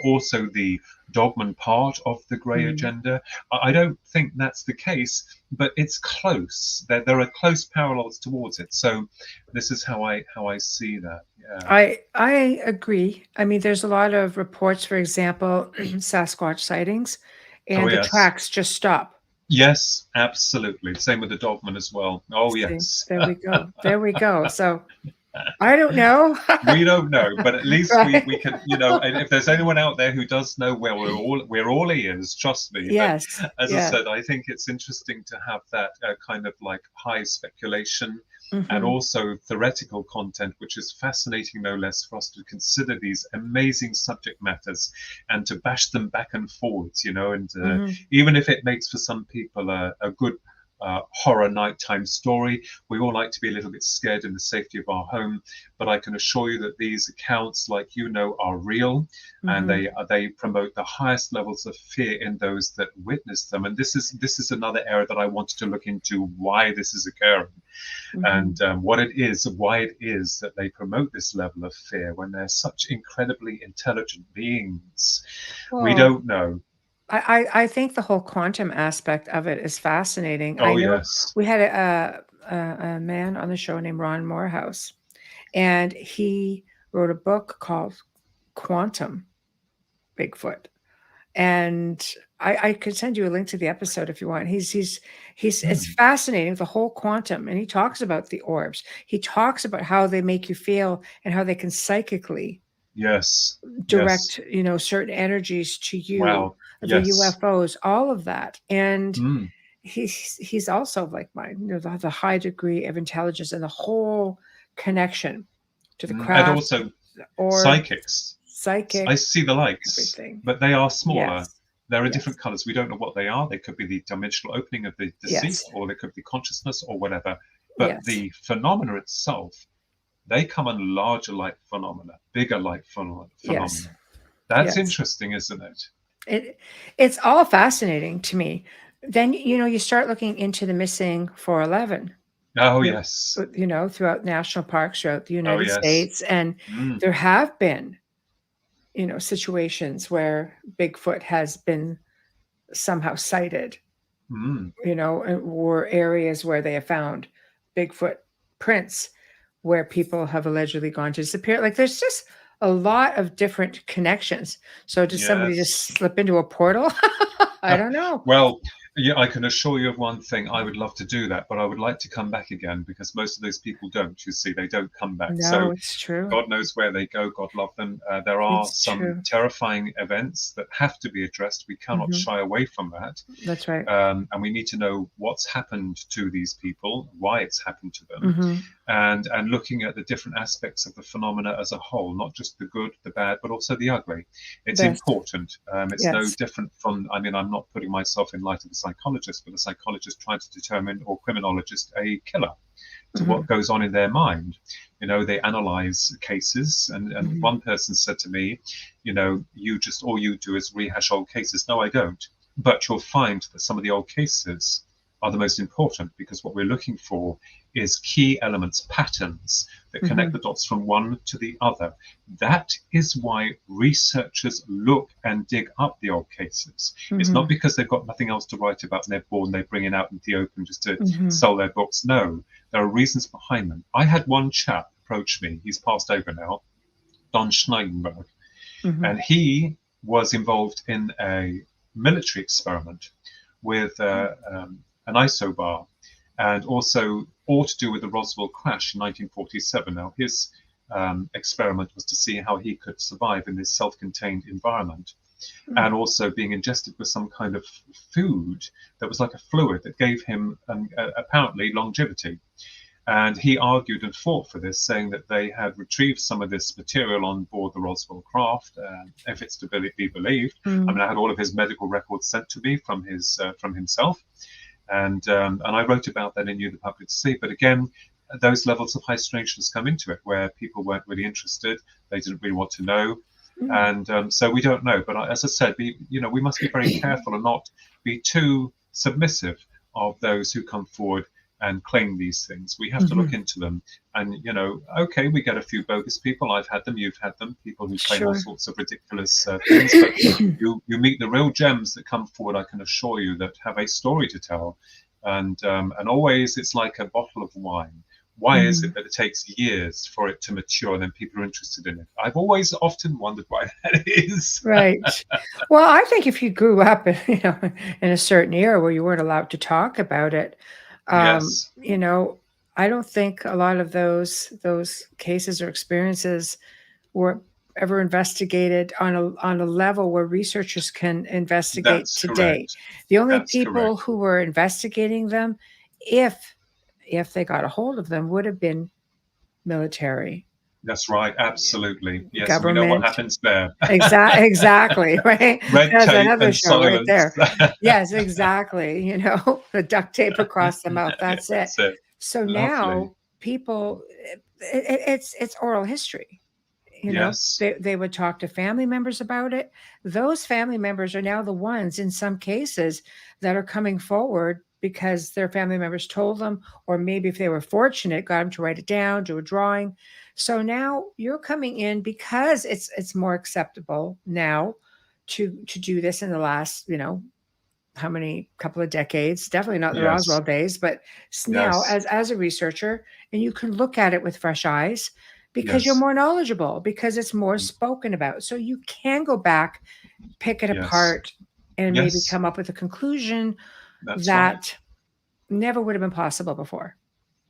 also the Dogman part of the Grey agenda. I don't think that's the case, but it's close. There are close parallels towards it. So this is how I see that. Yeah. I agree. I mean, there's a lot of reports, for example, Sasquatch sightings, and the tracks just stop. Yes, absolutely. Same with the Dogman as well. Oh, See, yes. there we go. There we go. So I don't know. We don't know, but at least Right. we can, and if there's anyone out there who does know, well, we're all ears, trust me. Yes. But as I said, I think it's interesting to have that kind of like high speculation and also theoretical content, which is fascinating no less, for us to consider these amazing subject matters and to bash them back and forwards, and even if it makes for some people a good horror nighttime story. We all like to be a little bit scared in the safety of our home, but I can assure you that these accounts, like are real, and they promote the highest levels of fear in those that witness them. And this is another area that I wanted to look into, why this is occurring, and why it is that they promote this level of fear when they're such incredibly intelligent beings. Well, we don't know. I think the whole quantum aspect of it is fascinating. Oh, I know yes. we had a man on the show named Ron Morehouse, and he wrote a book called Quantum Bigfoot. And I could send you a link to the episode if you want. It's fascinating, the whole quantum, and he talks about the orbs. He talks about how they make you feel and how they can psychically direct, certain energies to you. Wow. The UFOs, all of that. And he's also like mine, the high degree of intelligence and the whole connection to the craft. And also psychics. I see the lights, everything. But they are smaller. Yes. They're in different colors. We don't know what they are. They could be the dimensional opening of the deceased, or they could be consciousness or whatever. But the phenomena itself, they come in larger light phenomena, bigger light phenomena. That's interesting, isn't it? It's all fascinating to me. Then, you start looking into the missing 411. Oh, yes. Throughout national parks, throughout the United States. And there have been, situations where Bigfoot has been somehow sighted, or areas where they have found Bigfoot prints where people have allegedly gone to disappear. Like, there's just a lot of different connections. So does somebody just slip into a portal? I don't know. Well, Yeah, I can assure you of one thing. I would love to do that, but I would like to come back again, because most of those people don't. You see, they don't come back. No, So it's true. God knows where they go. God love them. There are It's some true. terrifying events that have to be addressed. We cannot Hmm. shy away from that. That's right. And we need to know what's happened to these people, why it's happened to them, Hmm. and looking at the different aspects of the phenomena as a whole, not just the good, the bad, but also the ugly. It's Best. important. It's no Yes. different from, I mean, I'm not putting myself in light of a psychologist, but a psychologist trying to determine, or criminologist, a killer, to Hmm. what goes on in their mind. You know, they analyze cases, and Hmm. one person said to me, you know, you just, all you do is rehash old cases. No, I don't. But you'll find that some of the old cases are the most important, because what we're looking for is key elements, patterns that connect Hmm. the dots from one to the other. That is why researchers look and dig up the old cases. It's Hmm. not because they've got nothing else to write about and they're bored and they bring it out into the open just to Hmm. sell their books. No, there are reasons behind them. I had one chap approach me, he's passed over now, Don Schneidenberg, Hmm. and he was involved in a military experiment with an isobar, and also all to do with the Roswell crash in 1947. Now, his experiment was to see how he could survive in this self-contained environment, and also being ingested with some kind of food that was like a fluid that gave him apparently longevity. And he argued and fought for this, saying that they had retrieved some of this material on board the Roswell craft, if it's to be believed. I mean, I had all of his medical records sent to me from himself, and I wrote about that in You the Public to See. But again, those levels of high strangeness come into it, where people weren't really interested, they didn't really want to know, and so we don't know. But as I said, we must be very careful and not be too submissive of those who come forward and claim these things. We have to Hmm. look into them, and okay, we get a few bogus people. I've had them, you've had them, people who claim all Sure. sorts of ridiculous things. But you meet the real gems that come forward, I can assure you, that have a story to tell, and always it's like a bottle of wine. Why is it Hmm. that it takes years for it to mature and then people are interested in it? I've always often wondered why that is. Right. Well, I think if you grew up, in a certain era where you weren't allowed to talk about it, um, Yes, you know, I don't think a lot of those cases or experiences were ever investigated on a level where researchers can investigate that's today. correct. The only That's people correct. who were investigating them, if if they got a hold of them, would have been military, That's right. Absolutely. Yes, and we know what government. happens there. Exactly, right? Red That's tape another and show right silence. there. Yes, exactly, the duct tape across the mouth, Yeah, that's it. that's it. So Lovely. now people, it's oral history. Yes. They would talk to family members about it. Those family members are now the ones, in some cases, that are coming forward because their family members told them, or maybe if they were fortunate, got them to write it down, do a drawing. So now you're coming in because it's more acceptable now to do this in the last, how many couple of decades, definitely not the Yes. Roswell days, but now Yes. as a researcher, and you can look at it with fresh eyes because you're Yes. more knowledgeable, because it's more spoken about. So you can go back, pick it Yes. apart, and maybe Yes. come up with a conclusion That's right. that never would have been possible before.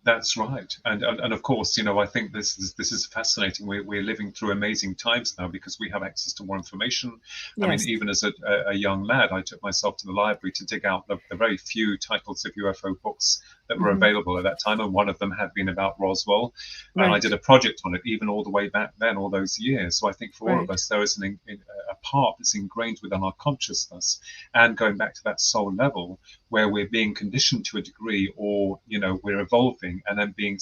That's right, and of course, I think this is fascinating. We're living through amazing times now because we have access to more information. I mean, Yes. even as a young lad, I took myself to the library to dig out the very few titles of UFO books that were Mhm. available at that time, and one of them had been about Roswell, and I Right. did a project on it, even all the way back then, all those years. So I think for all of Right. us, there is a part that's ingrained within our consciousness, and going back to that soul level, where we're being conditioned to a degree, or we're evolving and then being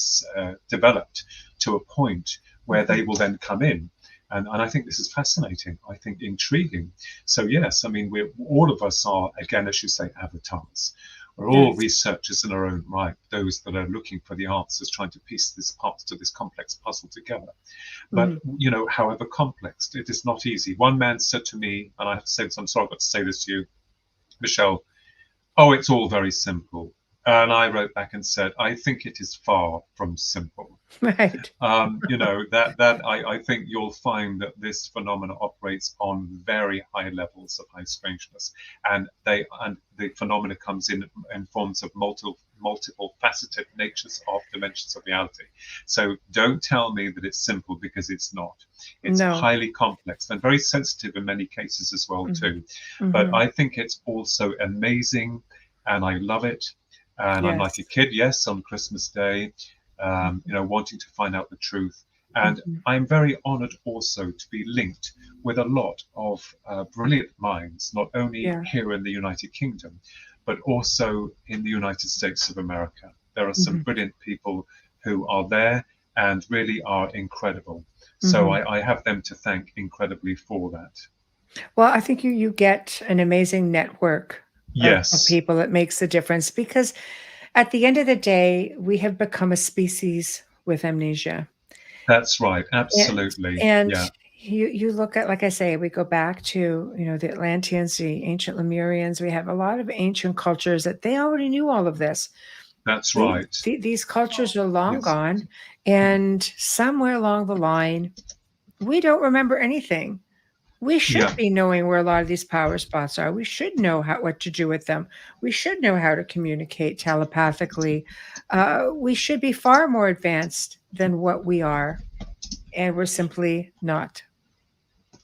developed to a point where they will then come in, and I think this is fascinating. I think intriguing. So yes, I mean, we're all of us are, again, as you say, avatars. We're all Yes. researchers in our own right, those that are looking for the answers, trying to piece this parts to this complex puzzle together. But Mhm. however complex, it is not easy. One man said to me, and I have to say this, I'm sorry I've got to say this to you, Michelle, oh, it's all very simple. And I wrote back and said, I think it is far from simple. Right. I think you'll find that this phenomena operates on very high levels of high strangeness, and the phenomena comes in forms of multiple faceted natures of dimensions of reality. So don't tell me that it's simple, because it's not. It's No. highly complex and very sensitive in many cases as well too. Mm-hmm. But I think it's also amazing, and I love it. And I'm like a kid, yes, on Christmas Day, wanting to find out the truth. And I'm very honored also to be linked with a lot of brilliant minds, not only here in the United Kingdom, but also in the United States of America. There are some brilliant people who are there and really are incredible. So I have them to thank incredibly for that. Well, I think you get an amazing network of Yes, people that makes the difference, because at the end of the day, we have become a species with amnesia. that's right. Absolutely. And Yeah, you look at, like I say, we go back to, the Atlanteans, the ancient Lemurians. We have a lot of ancient cultures that they already knew all of this. that's right. These cultures are long Yes. gone, and somewhere along the line, we don't remember anything. We should be knowing where a lot of these power spots are. We should know what to do with them. We should know how to communicate telepathically. We should be far more advanced than what we are, and we're simply not.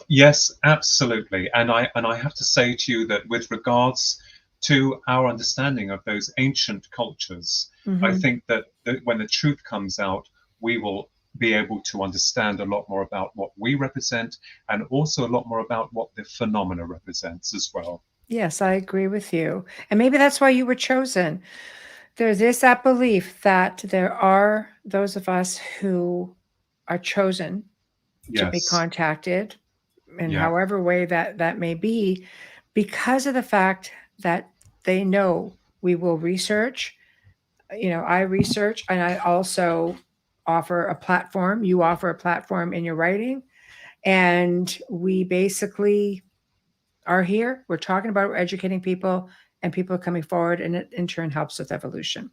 Yes, absolutely. And I have to say to you that with regards to our understanding of those ancient cultures, I think that when the truth comes out, we will be able to understand a lot more about what we represent, and also a lot more about what the phenomena represents as well. Yes, I agree with you. And maybe that's why you were chosen. There is that belief that there are those of us who are chosen to be Yes. contacted in Yeah. however way that may be, because of the fact that they know we will research. I research, and I also offer a platform. You offer a platform in your writing, and we basically are here. We're talking about, we're educating people, and people are coming forward, and it in turn helps with evolution.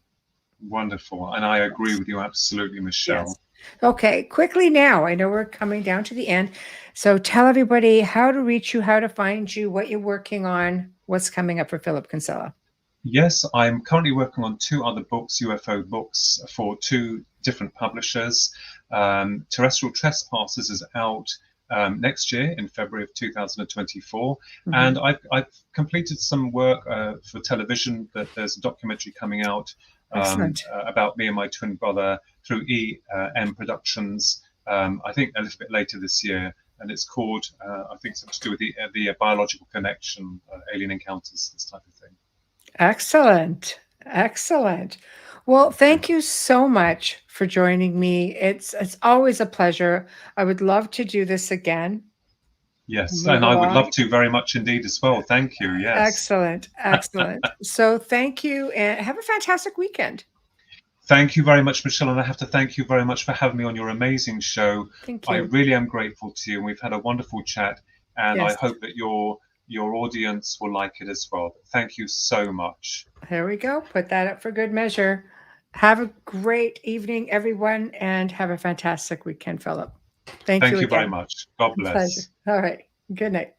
Wonderful. And I agree with you absolutely, Michelle. Yes. Okay, quickly now. I know we're coming down to the end. So tell everybody how to reach you, how to find you, what you're working on, what's coming up for Philip Kinsella. Yes, I'm currently working on 2 other books, UFO books, for 2 different publishers. Terrestrial Trespassers is out next year in February of 2024. And I've completed some work for television. That there's a documentary coming out about me and my twin brother through EM Productions, I think a little bit later this year. And it's called, I think, something to do with the biological connection, alien encounters, this type of thing. Excellent. Excellent. Well, thank you so much for joining me. It's always a pleasure. I would love to do this again. Yes, Move and I would along. love to very much indeed as well. Thank you. Yes. Excellent. Excellent. So thank you, and have a fantastic weekend. Thank you very much, Michelle. And I have to thank you very much for having me on your amazing show. Thank you. I really am grateful to you. And we've had a wonderful chat. And Yes. I hope that your audience will like it as well. Thank you so much. There we go. Put that up for good measure. Have a great evening, everyone, and have a fantastic weekend, Philip. Thank you Thank you very again. much. God bless. Pleasure. All right. Good night.